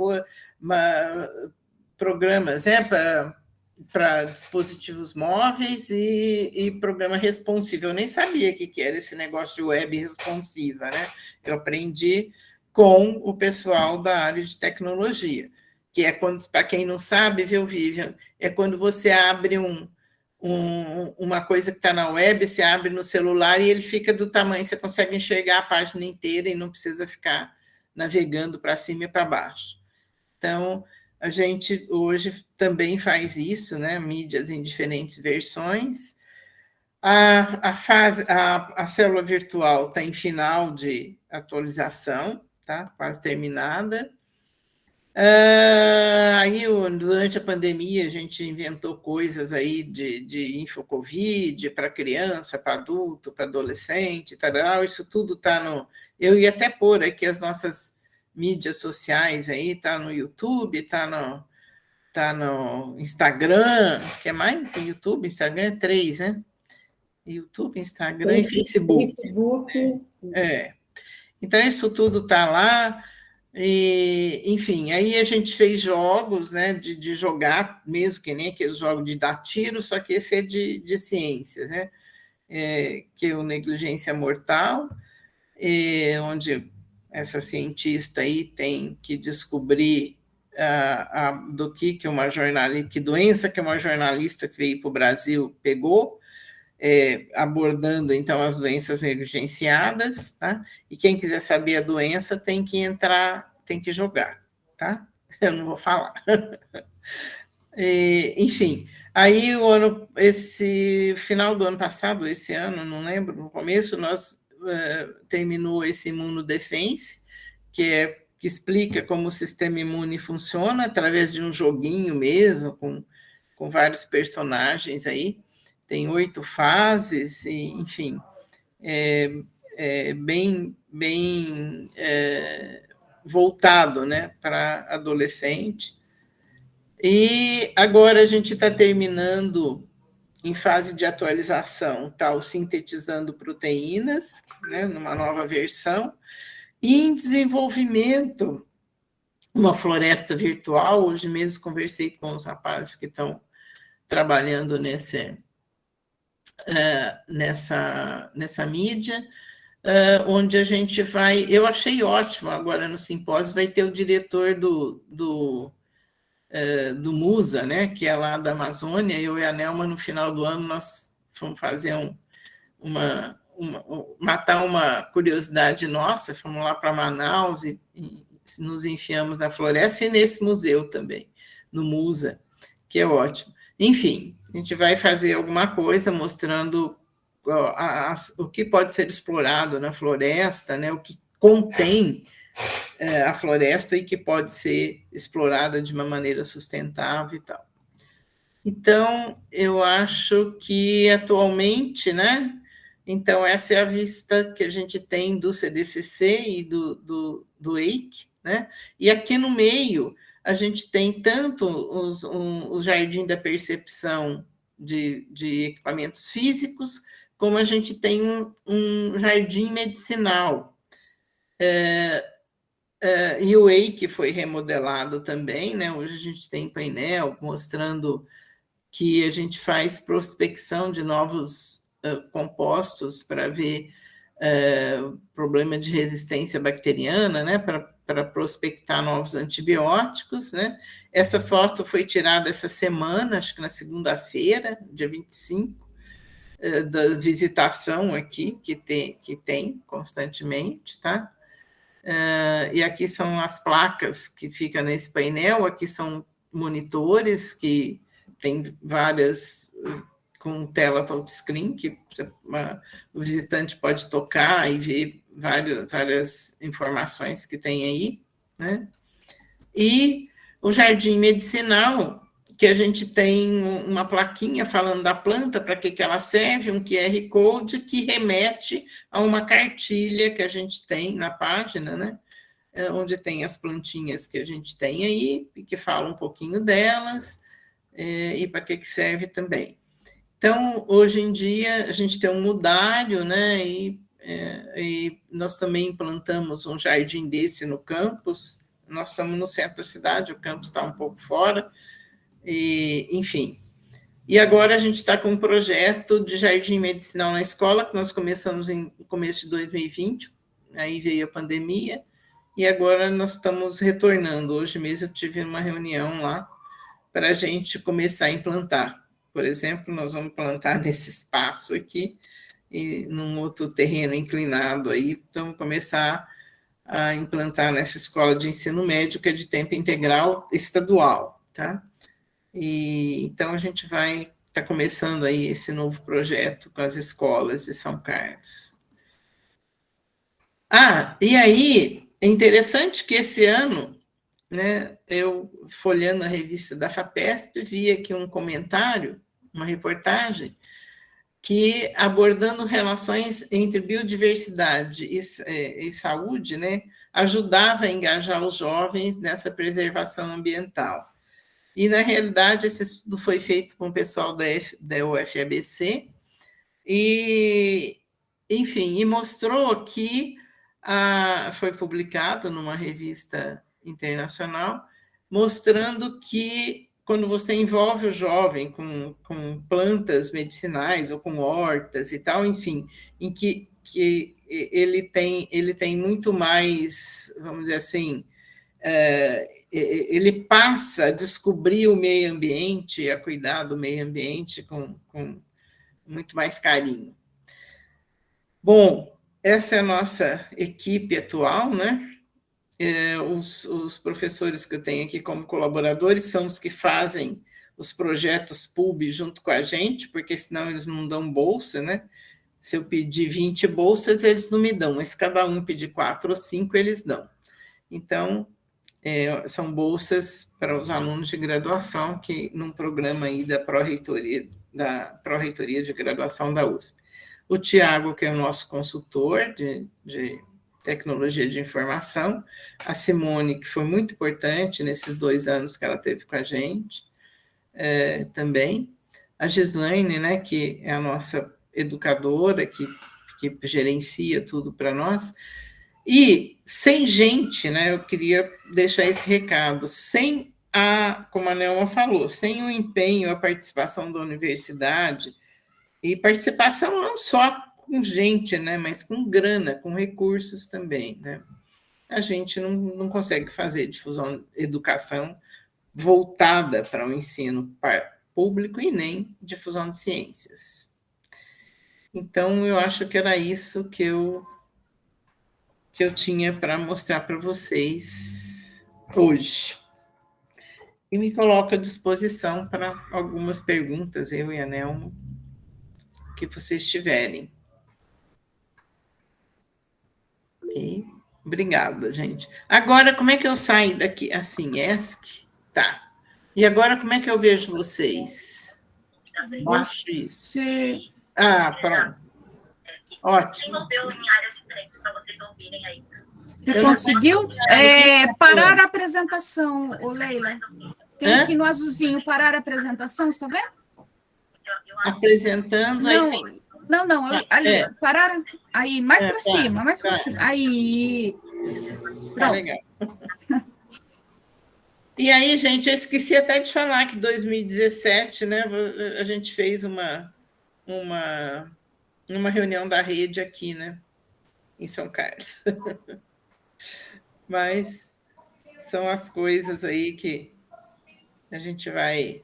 programas, né, para dispositivos móveis e programa responsivo. Eu nem sabia o que era esse negócio de web responsiva, né? Eu aprendi com o pessoal da área de tecnologia, que é quando, para quem não sabe, viu, Vivian, é quando você abre uma coisa que está na web, você abre no celular e ele fica do tamanho, você consegue enxergar a página inteira e não precisa ficar navegando para cima e para baixo. Então, a gente hoje também faz isso, né? Mídias em diferentes versões. A célula virtual está em final de atualização, tá? Quase terminada. Aí, durante a pandemia, a gente inventou coisas aí de InfoCovid para criança, para adulto, para adolescente, tal, isso tudo está no... Eu ia até pôr aqui as nossas mídias sociais aí, está no YouTube, está no Instagram, que é mais? YouTube, Instagram é 3, né? YouTube, Instagram e Facebook. Então, isso tudo está lá. E, enfim, aí a gente fez jogos, né, de jogar, mesmo que nem aqueles jogos de dar tiro, só que esse é de ciências, né, que é o Negligência Mortal, onde essa cientista aí tem que descobrir do que uma jornalista, que doença que uma jornalista que veio para o Brasil pegou, abordando, então, as doenças negligenciadas, tá? E quem quiser saber a doença tem que entrar, tem que jogar, tá? Eu não vou falar. Enfim, aí esse final do ano passado, esse ano, não lembro, no começo, nós terminou esse Imunodefense, que explica como o sistema imune funciona, através de um joguinho mesmo, com vários personagens aí, tem 8 fases, e, enfim, bem voltado, né, para adolescente. E agora a gente está terminando, em fase de atualização, tá, sintetizando proteínas, né, numa nova versão, e em desenvolvimento, uma floresta virtual. Hoje mesmo conversei com os rapazes que estão trabalhando nessa mídia, onde a gente vai... Eu achei ótimo, agora no simpósio vai ter o diretor do MUSA, né, que é lá da Amazônia. Eu e a Nelma, no final do ano, nós fomos fazer matar uma curiosidade nossa, fomos lá para Manaus e nos enfiamos na floresta, e nesse museu também, no MUSA, que é ótimo. Enfim, a gente vai fazer alguma coisa mostrando o que pode ser explorado na floresta, né, o que contém a floresta e que pode ser explorada de uma maneira sustentável e tal. Então, eu acho que atualmente, né, então essa é a vista que a gente tem do CDCC e do EIC, né, e aqui no meio a gente tem tanto o Jardim da Percepção de equipamentos físicos, como a gente tem um jardim medicinal. E o EIC foi remodelado também, né? Hoje a gente tem painel mostrando que a gente faz prospecção de novos compostos para ver problema de resistência bacteriana, né? Para prospectar novos antibióticos, né? Essa foto foi tirada essa semana, acho que na segunda-feira, dia 25, da visitação aqui, que tem constantemente, tá? E aqui são as placas que ficam nesse painel, aqui são monitores que tem várias com tela touchscreen, que o visitante pode tocar e ver várias informações que tem aí, né? E o jardim medicinal, que a gente tem uma plaquinha falando da planta, para que ela serve, um QR Code que remete a uma cartilha que a gente tem na página, né? Onde tem as plantinhas que a gente tem aí, e que fala um pouquinho delas, e para que serve também. Então, hoje em dia, a gente tem um mudário, né? E nós também implantamos um jardim desse no campus. Nós estamos no centro da cidade, o campus está um pouco fora, enfim. E agora a gente está com um projeto de jardim medicinal na escola, que nós começamos no começo de 2020, aí veio a pandemia, e agora nós estamos retornando. Hoje mesmo eu tive uma reunião lá para a gente começar a implantar. Por exemplo, nós vamos plantar nesse espaço aqui, e num outro terreno inclinado aí, então começar a implantar nessa escola de ensino médio, que é de tempo integral estadual, tá? E então a gente vai estar começando aí esse novo projeto com as escolas de São Carlos. E aí é interessante que esse ano, né, eu folheando a revista da FAPESP, vi aqui um comentário, uma reportagem, que abordando relações entre biodiversidade e saúde, né, ajudava a engajar os jovens nessa preservação ambiental. E, na realidade, esse estudo foi feito com o pessoal da UFABC, e, enfim, e mostrou que foi publicado numa revista internacional, mostrando que quando você envolve o jovem com plantas medicinais ou com hortas e tal, enfim, em que ele tem muito mais, vamos dizer assim, ele passa a descobrir o meio ambiente, a cuidar do meio ambiente com muito mais carinho. Bom, essa é a nossa equipe atual, né? Os professores que eu tenho aqui como colaboradores são os que fazem os projetos PUB junto com a gente, porque senão eles não dão bolsa, né? Se eu pedir 20 bolsas, eles não me dão, mas cada um pedir 4 ou 5, eles dão. Então, são bolsas para os alunos de graduação, que num programa aí da Pró-Reitoria de Graduação da USP. O Tiago, que é o nosso consultor de tecnologia de informação, a Simone, que foi muito importante nesses 2 anos que ela teve com a gente, também, a Gislaine, né, que é a nossa educadora, que gerencia tudo para nós, e sem gente, né, eu queria deixar esse recado, sem como a Nelma falou, sem o empenho, a participação da universidade, e participação não só com gente, né, mas com grana, com recursos também, né? A gente não consegue fazer difusão, educação voltada para o ensino público e nem difusão de ciências. Então, eu acho que era isso que eu tinha para mostrar para vocês hoje. E me coloco à disposição para algumas perguntas, eu e a Nelma, que vocês tiverem. E obrigada, gente. Agora, como é que eu saio daqui? Assim, ESC? Tá. E agora, como é que eu vejo vocês? Acho isso. Pronto. Ótimo. Em áreas diferentes para vocês ouvirem aí. Você conseguiu parar a apresentação, Leila? Tem aqui no azulzinho, parar a apresentação, você está vendo? Apresentando. Não, ali, parar. Aí, mais para cima, mais para cima. Aí. Tá legal. E aí, gente, eu esqueci até de falar que 2017, né, a gente fez uma reunião da rede aqui, né, em São Carlos. Mas são as coisas aí que a gente vai...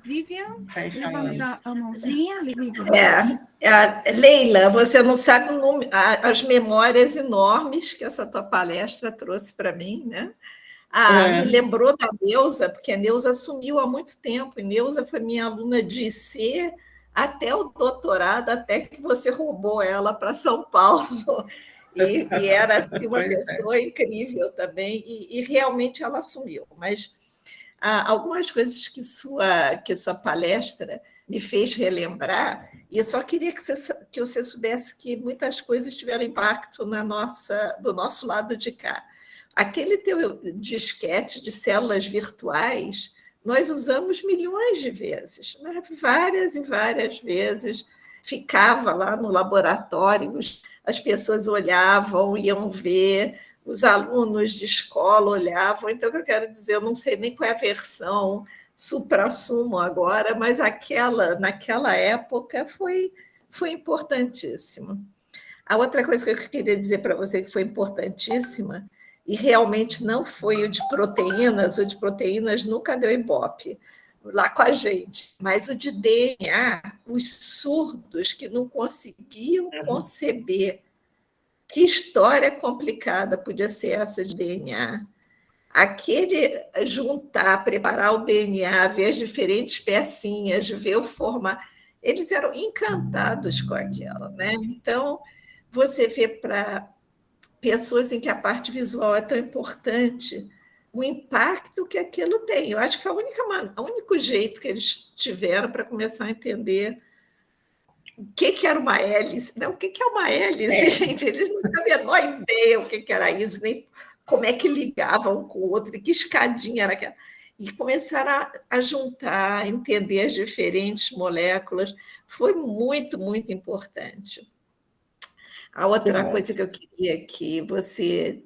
Vivian, levanta a mãozinha. Leila, você não sabe as memórias enormes que essa tua palestra trouxe para mim, né? Me lembrou da Neuza, porque a Neuza assumiu há muito tempo, e Neuza foi minha aluna de IC até o doutorado, até que você roubou ela para São Paulo. E era assim, uma pessoa incrível também, e realmente ela assumiu. Mas algumas coisas que sua palestra me fez relembrar, e eu só queria que você soubesse que muitas coisas tiveram impacto do nosso lado de cá. Aquele teu disquete de células virtuais, nós usamos milhões de vezes, né? Várias e várias vezes. Ficava lá no laboratório, as pessoas olhavam, iam ver, os alunos de escola olhavam. Então, o que eu quero dizer, eu não sei nem qual é a versão suprassumo agora, mas naquela época foi importantíssimo. A outra coisa que eu queria dizer para você que foi importantíssima, e realmente não foi o de proteínas nunca deu Ibope lá com a gente, mas o de DNA, os surdos que não conseguiam conceber que história complicada podia ser essa de DNA. Aquele preparar o DNA, ver as diferentes pecinhas, ver o formato, eles eram encantados com aquilo, né? Então, você vê para pessoas em que a parte visual é tão importante, o impacto que aquilo tem. Eu acho que foi o único jeito que eles tiveram para começar a entender o que era uma hélice. Não, o que é uma hélice, gente? Eles não tinham a menor ideia o que era isso, nem como é que ligavam um com o outro, que escadinha era aquela. E começaram a juntar, a entender as diferentes moléculas. Foi muito, muito importante. A outra coisa que eu queria que você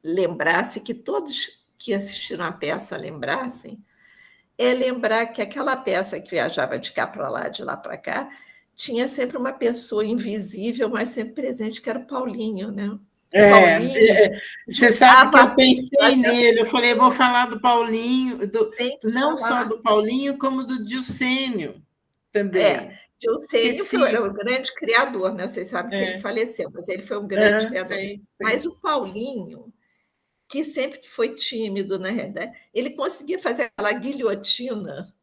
lembrasse, que todos que assistiram a peça lembrassem, é lembrar que aquela peça que viajava de cá para lá, de lá para cá, tinha sempre uma pessoa invisível, mas sempre presente, que era o Paulinho, né? Paulinho, Você sabe que eu juntava, pensei fazia nele, eu falei, vou falar do Paulinho, tem que não só falar. do Paulinho, como do Dilcênio também. Gilcênio era Esqueci. o grande criador, né? Vocês sabem que ele É, faleceu, mas ele foi um grande criador. sei, Mas sei. o Paulinho, que sempre foi tímido, na realidade, ele conseguia fazer aquela guilhotina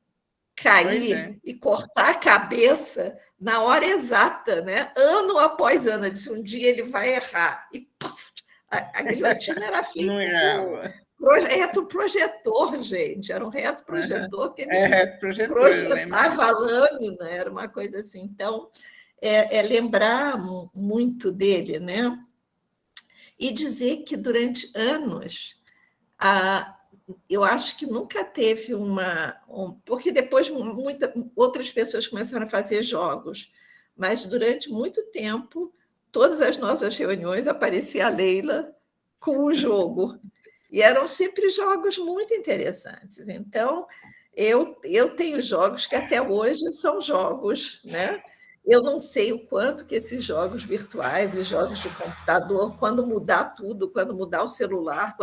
Pois é. cair e cortar a cabeça na hora exata, né? Ano após ano. Eu disse, um dia ele vai errar. E puf, a guilhotina era feita Não com errava. reto projetor, gente. Era um reto Aham. projetor que ele É, projetor, eu lembro projetava a disso. lâmina, era uma coisa assim. Então, lembrar muito dele, né? E dizer que durante anos eu acho que nunca teve porque depois outras pessoas começaram a fazer jogos, mas durante muito tempo, todas as nossas reuniões aparecia a Leila com o jogo. E eram sempre jogos muito interessantes. Então, eu tenho jogos que até hoje são jogos, né? Eu não sei o quanto que esses jogos virtuais e jogos de computador, quando mudar tudo, quando mudar o celular,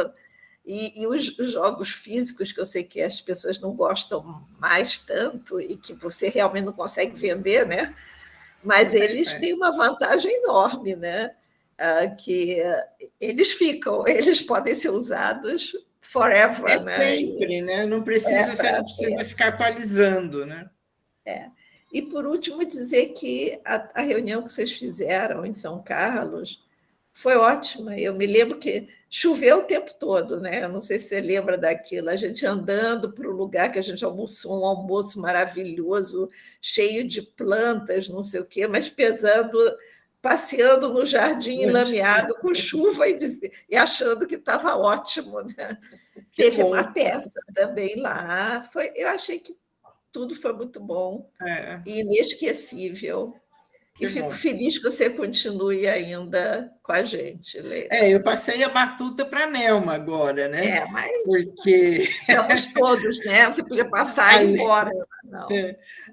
e os jogos físicos, que eu sei que as pessoas não gostam mais tanto e que você realmente não consegue vender, né? Mas Pois eles é. têm uma vantagem enorme, né? Que eles ficam, eles podem ser usados forever, né? Sempre, né? Você não precisa ficar atualizando, né? E, por último, dizer que a reunião que vocês fizeram em São Carlos foi ótima. Eu me lembro que choveu o tempo todo, né? Eu não sei se você lembra daquilo, a gente andando para o lugar que a gente almoçou, um almoço maravilhoso, cheio de plantas, não sei o quê, mas passeando no jardim enlameado com chuva e achando que estava ótimo, né? Que Teve uma bom. peça também lá. Eu achei que tudo foi muito bom e inesquecível. E Que fico bom. feliz que você continue ainda com a gente, Leila. Eu passei a batuta para a Nelma agora, né? Mas Porque, estamos todos, né? Você podia passar e ir embora. Não.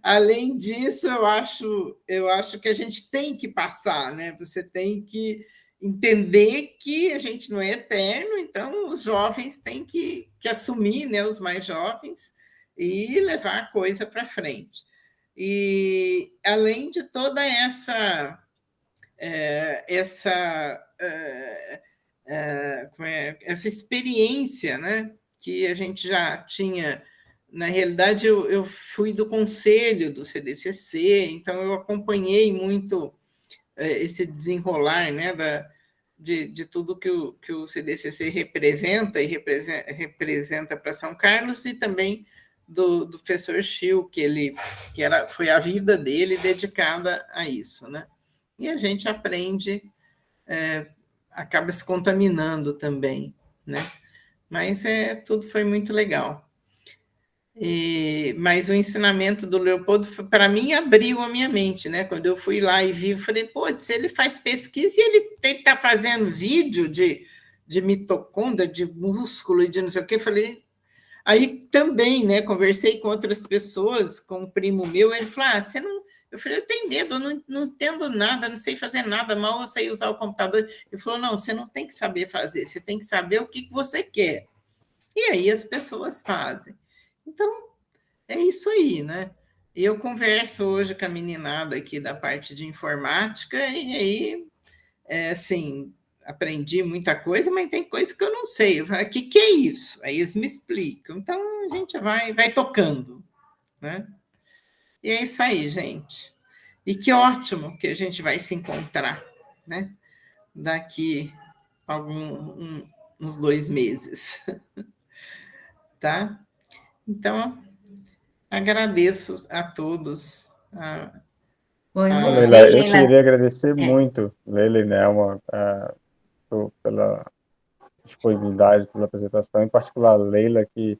além disso, eu acho que a gente tem que passar, né? Você tem que entender que a gente não é eterno, então os jovens têm que assumir, né? Os mais jovens, e levar a coisa para frente. E além de toda essa experiência, né, que a gente já tinha. Na realidade, eu fui do conselho do CDCC, então eu acompanhei muito esse desenrolar, né, de tudo que o CDCC representa e representa para São Carlos, e também do professor Schill, foi a vida dele dedicada a isso, né? E a gente aprende, acaba se contaminando também, né? Mas tudo foi muito legal. Mas o ensinamento do Leopoldo, para mim, abriu a minha mente, né? Quando eu fui lá e vi, eu falei, pô, se ele faz pesquisa e ele tem que estar fazendo vídeo de mitocôndria, de músculo e de não sei o quê, eu falei. Aí também, né? Conversei com outras pessoas, com um primo meu, ele falou: você não. Eu falei, eu tenho medo, eu não entendo nada, não sei fazer nada, mal eu sei usar o computador. Ele falou, não, você não tem que saber fazer, você tem que saber o que você quer. E aí as pessoas fazem. Então, é isso aí, né? Eu converso hoje com a meninada aqui da parte de informática, e aí, assim, aprendi muita coisa, mas tem coisa que eu não sei. Eu falo, o que é isso? Aí eles me explicam. Então, a gente vai tocando, né? E é isso aí, gente. E que ótimo que a gente vai se encontrar, né? Daqui uns 2 meses, tá? Então, agradeço a todos. Bom, eu não Leila, sei, eu Leila. queria agradecer muito, Leila e Nelma, pela disponibilidade, pela apresentação, em particular a Leila, que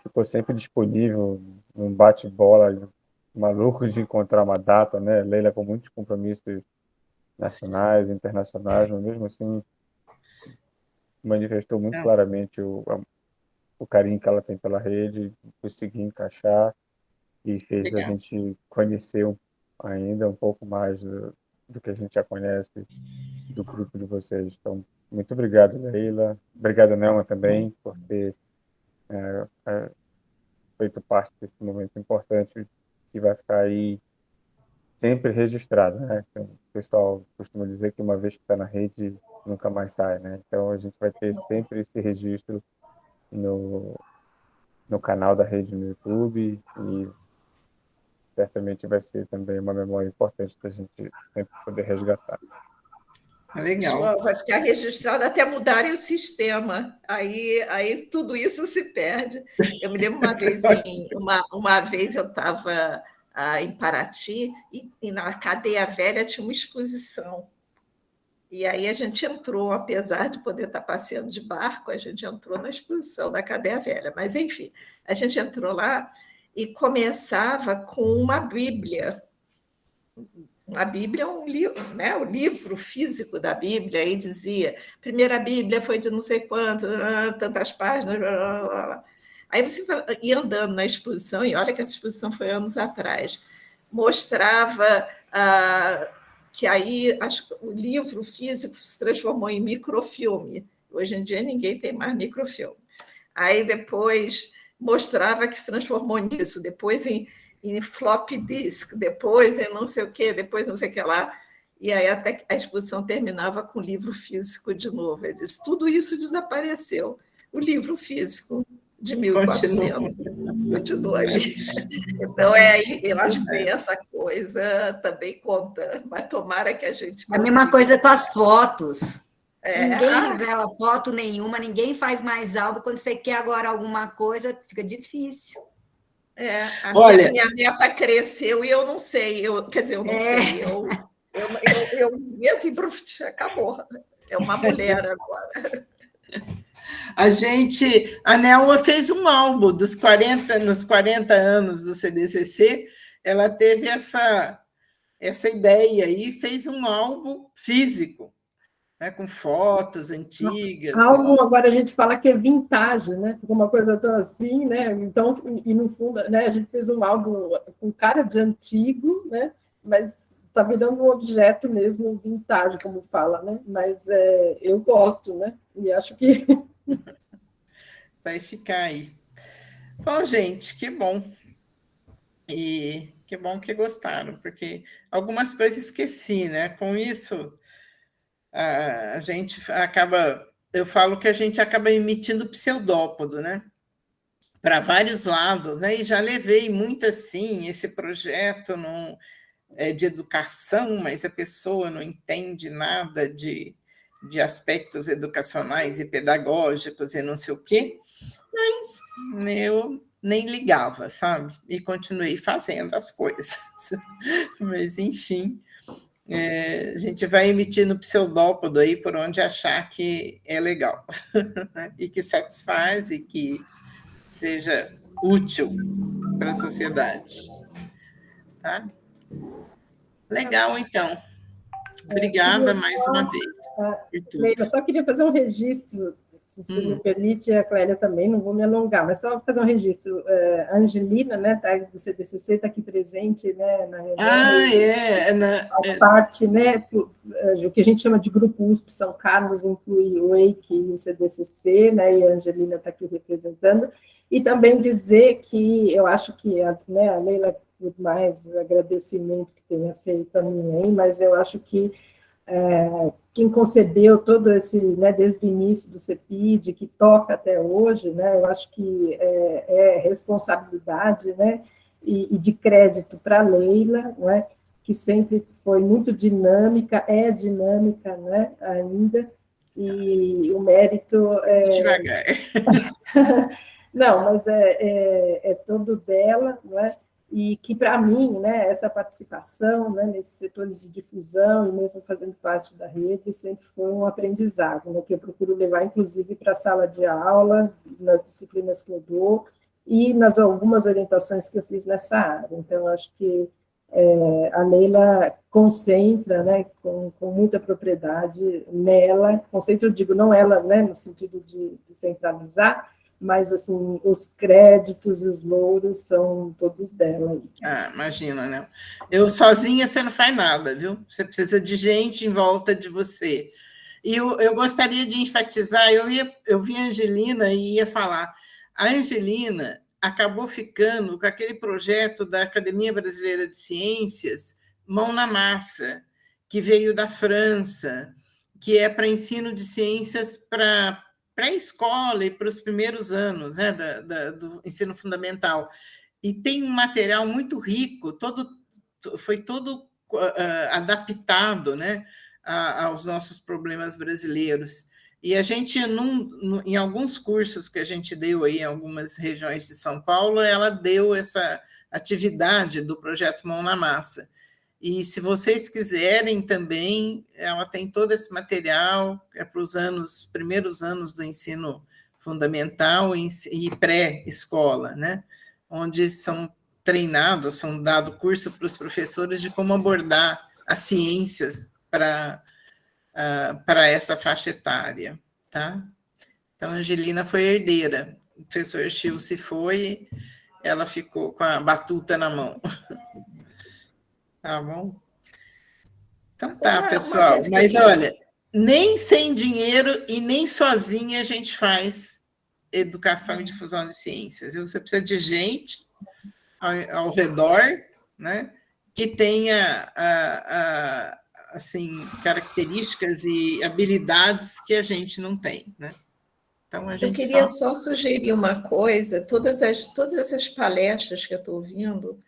ficou sempre disponível num bate-bola maluco de encontrar uma data, né? Leila com muitos compromissos nacionais, internacionais, mas mesmo assim manifestou muito claramente o carinho que ela tem pela rede, conseguir encaixar e fez a Legal. gente conhecer ainda um pouco mais do que a gente já conhece do grupo de vocês. Então, muito obrigado, Leila. Obrigado, Nelma, também, por ter feito parte desse momento importante que vai ficar aí sempre registrado, né? Então, o pessoal costuma dizer que uma vez que está na rede, nunca mais sai, né? Então, a gente vai ter sempre esse registro no canal da rede no YouTube e certamente vai ser também uma memória importante para a gente sempre poder resgatar. Legal. João, vai ficar registrado até mudarem o sistema. Aí tudo isso se perde. Eu me lembro uma vez eu estava em Paraty e na Cadeia Velha tinha uma exposição. E aí a gente entrou, apesar de poder estar passeando de barco, a gente entrou na exposição da Cadeia Velha. Mas, enfim, a gente entrou lá e começava com uma Bíblia. A Bíblia é um livro, né? O livro físico da Bíblia, aí dizia, primeira Bíblia foi de não sei quanto, tantas páginas, blá, blá, blá. Aí você ia andando na exposição, e olha que essa exposição foi anos atrás, mostrava que aí o livro físico se transformou em microfilme. Hoje em dia ninguém tem mais microfilme. Aí depois mostrava que se transformou nisso, depois em floppy disk, depois em não sei o quê, depois não sei o que lá, e aí até que a exposição terminava com o livro físico de novo. Ele disse, tudo isso desapareceu. O livro físico de 1400 continua ali. Então, eu acho que essa coisa também conta, mas tomara que a gente consiga. A mesma coisa com as fotos. Ninguém revela foto nenhuma, ninguém faz mais álbum. Quando você quer agora alguma coisa, fica difícil. Olha, minha neta cresceu e eu não sei, quer dizer, eu não sei, eu vi assim, acabou, é uma mulher agora. A Nelma fez um álbum nos 40 anos do CDCC, ela teve essa ideia e fez um álbum físico, né, com fotos antigas. Álbum, né? Agora a gente fala que é vintage, né? Uma coisa tão assim, né? Então, e no fundo, né, a gente fez um álbum com cara de antigo, né? Mas está virando um objeto mesmo vintage, como fala, né? Mas eu gosto, né? E acho que vai ficar aí. Bom, gente, que bom. E que bom que gostaram, porque algumas coisas esqueci, né? Com isso, a gente acaba... Eu falo que a gente acaba emitindo pseudópodo, né? Para vários lados, né? E já levei muito assim, esse projeto de educação, mas a pessoa não entende nada de aspectos educacionais e pedagógicos e não sei o quê, mas eu nem ligava, sabe? E continuei fazendo as coisas. Mas, enfim, a gente vai emitindo pseudópodo aí por onde achar que é legal, e que satisfaz e que seja útil para a sociedade. Tá? Legal, então. Obrigada mais uma vez por tudo. Eu só queria fazer um registro, se você me permite, a Clélia também, não vou me alongar, mas só fazer um registro. A Angelina, né, do CDCC, está aqui presente, né, na reunião. Faz parte, né, o que a gente chama de Grupo USP São Carlos, inclui o EIC e o CDCC, né, e a Angelina está aqui representando. E também dizer que eu acho que a Leila, por mais agradecimento que tenha feito a mim aí, mas eu acho que quem concebeu todo esse, né, desde o início do CEPID, que toca até hoje, né, eu acho que é responsabilidade, né, e de crédito para a Leila, né, que sempre foi muito dinâmica, é dinâmica, né, ainda, e o mérito... Devagar. Não, mas é todo dela, não é? E que, para mim, né, essa participação, né, nesses setores de difusão e mesmo fazendo parte da rede sempre foi um aprendizado, né, que eu procuro levar, inclusive, para a sala de aula, nas disciplinas que eu dou e nas algumas orientações que eu fiz nessa área. Então, acho que a Leila concentra, né, com muita propriedade nela, concentra, eu digo, não ela, né, no sentido de centralizar, mas assim, os créditos e os louros são todos dela. Ah, imagina, né? Eu sozinha você não faz nada, viu? Você precisa de gente em volta de você. E eu gostaria de enfatizar, eu vi a Angelina e ia falar. A Angelina acabou ficando com aquele projeto da Academia Brasileira de Ciências, Mão na Massa, que veio da França, que é para ensino de ciências para pré-escola e para os primeiros anos, né, do ensino fundamental. E tem um material muito rico, foi todo adaptado, né, aos nossos problemas brasileiros. E a gente, em alguns cursos que a gente deu aí em algumas regiões de São Paulo, ela deu essa atividade do projeto Mão na Massa. E se vocês quiserem também, ela tem todo esse material, para os primeiros anos do ensino fundamental e pré-escola, né? Onde são treinados, são dado curso para os professores de como abordar as ciências para essa faixa etária, tá? Então, a Angelina foi herdeira, o professor Chiu se foi, ela ficou com a batuta na mão. Tá bom? Então tá, pessoal. Mas olha, nem sem dinheiro e nem sozinha a gente faz educação e difusão de ciências. Viu? Você precisa de gente ao redor, né, que tenha assim, características e habilidades que a gente não tem, né? Então, eu queria só sugerir uma coisa, todas essas palestras que eu estou ouvindo,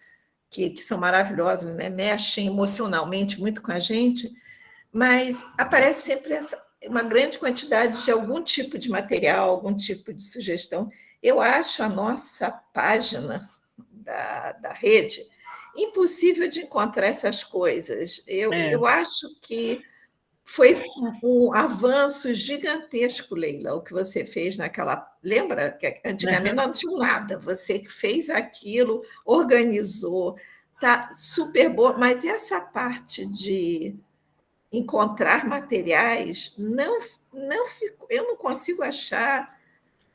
que são maravilhosas, né? Mexem emocionalmente muito com a gente, mas aparece sempre uma grande quantidade de algum tipo de material, algum tipo de sugestão. Eu acho a nossa página da rede impossível de encontrar essas coisas. Eu acho que foi um avanço gigantesco, Leila, o que você fez naquela... Lembra que antigamente não tinha nada, você que fez aquilo, organizou, está super boa, mas essa parte de encontrar materiais, não ficou, eu não consigo achar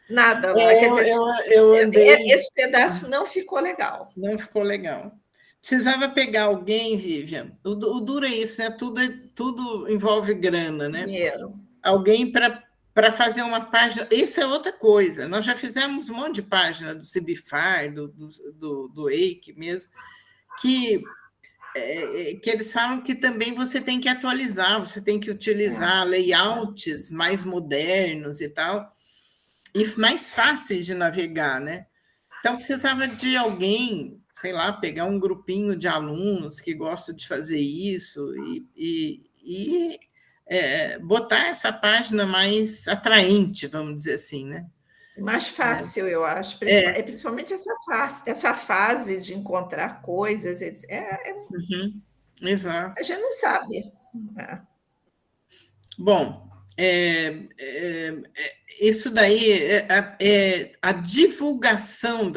nada lá. Quer dizer, esse pedaço não ficou legal. Não ficou legal. Precisava pegar alguém, Vivian. O duro é isso, né? Tudo envolve grana, né? Dinheiro. Alguém para fazer uma página. Isso é outra coisa. Nós já fizemos um monte de página do Cibifar, do EIC mesmo, que eles falam que também você tem que atualizar, você tem que utilizar layouts mais modernos e tal, e mais fáceis de navegar, né? Então, precisava de alguém, sei lá, pegar um grupinho de alunos que gostam de fazer isso e botar essa página mais atraente, vamos dizer assim, né? Mais fácil, eu acho. Principalmente essa fase de encontrar coisas. Exato. A gente não sabe. Bom, isso daí a divulgação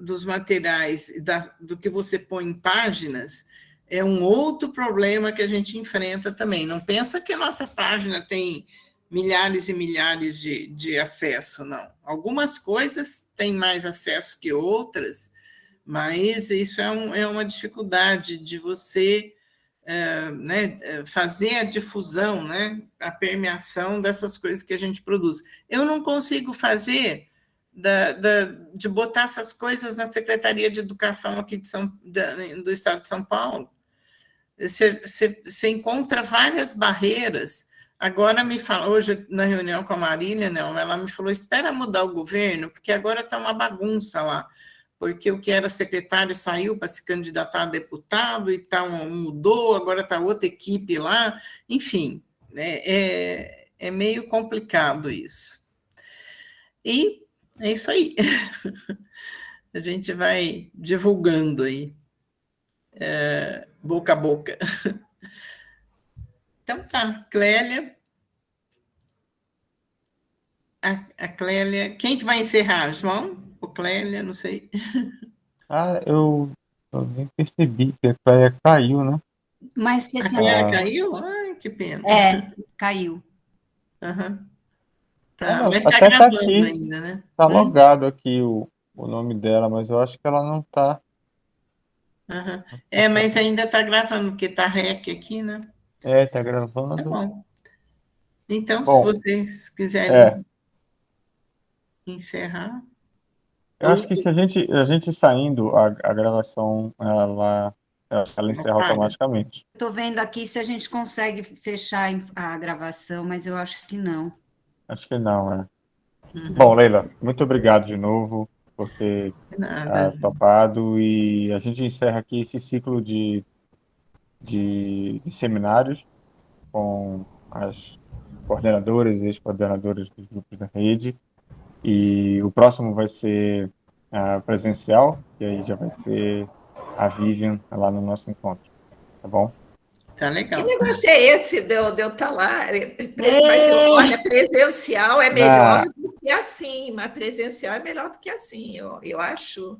dos materiais, do que você põe em páginas, é um outro problema que a gente enfrenta também. Não pensa que a nossa página tem milhares e milhares de acesso, não. Algumas coisas têm mais acesso que outras, mas isso é uma dificuldade de você fazer a difusão, né, a permeação dessas coisas que a gente produz. Eu não consigo fazer de botar essas coisas na Secretaria de Educação aqui do Estado de São Paulo. Você encontra várias barreiras. Agora me fala, hoje na reunião com a Marília, não, ela me falou, espera mudar o governo, porque agora está uma bagunça lá, porque o que era secretário saiu para se candidatar a deputado e mudou, agora está outra equipe lá, enfim, é meio complicado isso. E é isso aí. A gente vai divulgando aí, boca a boca. Então tá, Clélia. A Clélia. Quem que vai encerrar? João? Ou Clélia? Não sei. Eu nem percebi que a Clélia caiu, né? Mas você a Clélia caiu? Ai, que pena. Caiu. Uhum. Tá, não, mas está até tá gravando aqui. ainda, né? Tá logado aqui o nome dela, mas eu acho que ela não tá. Aham. Mas ainda está gravando, porque está REC aqui, né? Tá Tá gravando. bom. Então, se Bom, vocês quiserem é, encerrar. eu acho que se a gente saindo, a gravação, ela encerra Para. automaticamente. Estou vendo aqui se a gente consegue fechar a gravação, mas eu acho que não. Acho que não, é. Uhum. Bom, Leila, muito obrigado de novo por ter Nada. topado, e a gente encerra aqui esse ciclo de seminários com as coordenadoras e ex-coordenadoras dos grupos da rede, e o próximo vai ser presencial, e aí já vai ser a Vivian lá no nosso encontro, tá bom? Tá Que legal. negócio é esse de eu estar lá? Mas olha, presencial é melhor do que assim, mas presencial é melhor do que assim. Eu acho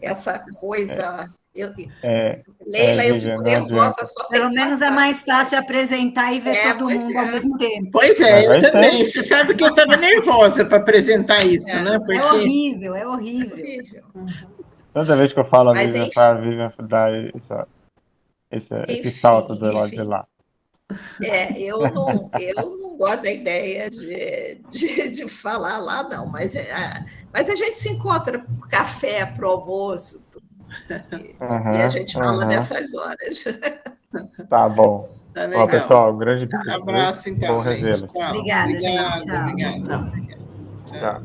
essa coisa. Leila, eu Vivian, fico não nervosa adianta. só Pelo tem que menos é passar. mais fácil apresentar e ver todo pois mundo é. ao mesmo tempo. Pois Mas eu vai ter. também. Você sabe que eu estava nervosa para apresentar isso, né? Porque... É horrível, é horrível. Horrível. Toda vez que eu falo a Mas, Vivian, enfim, a Vivian dá esse salto do lado de lá. eu não gosto da ideia de falar lá, não, mas a gente se encontra por café, para o almoço, e a gente fala dessas horas. Tá bom. Tá Ó, legal. pessoal, grande beijo. Abraço, então, Bom gente. revê-lo. Obrigada, gente. Tchau. Obrigado. Tchau. Tchau.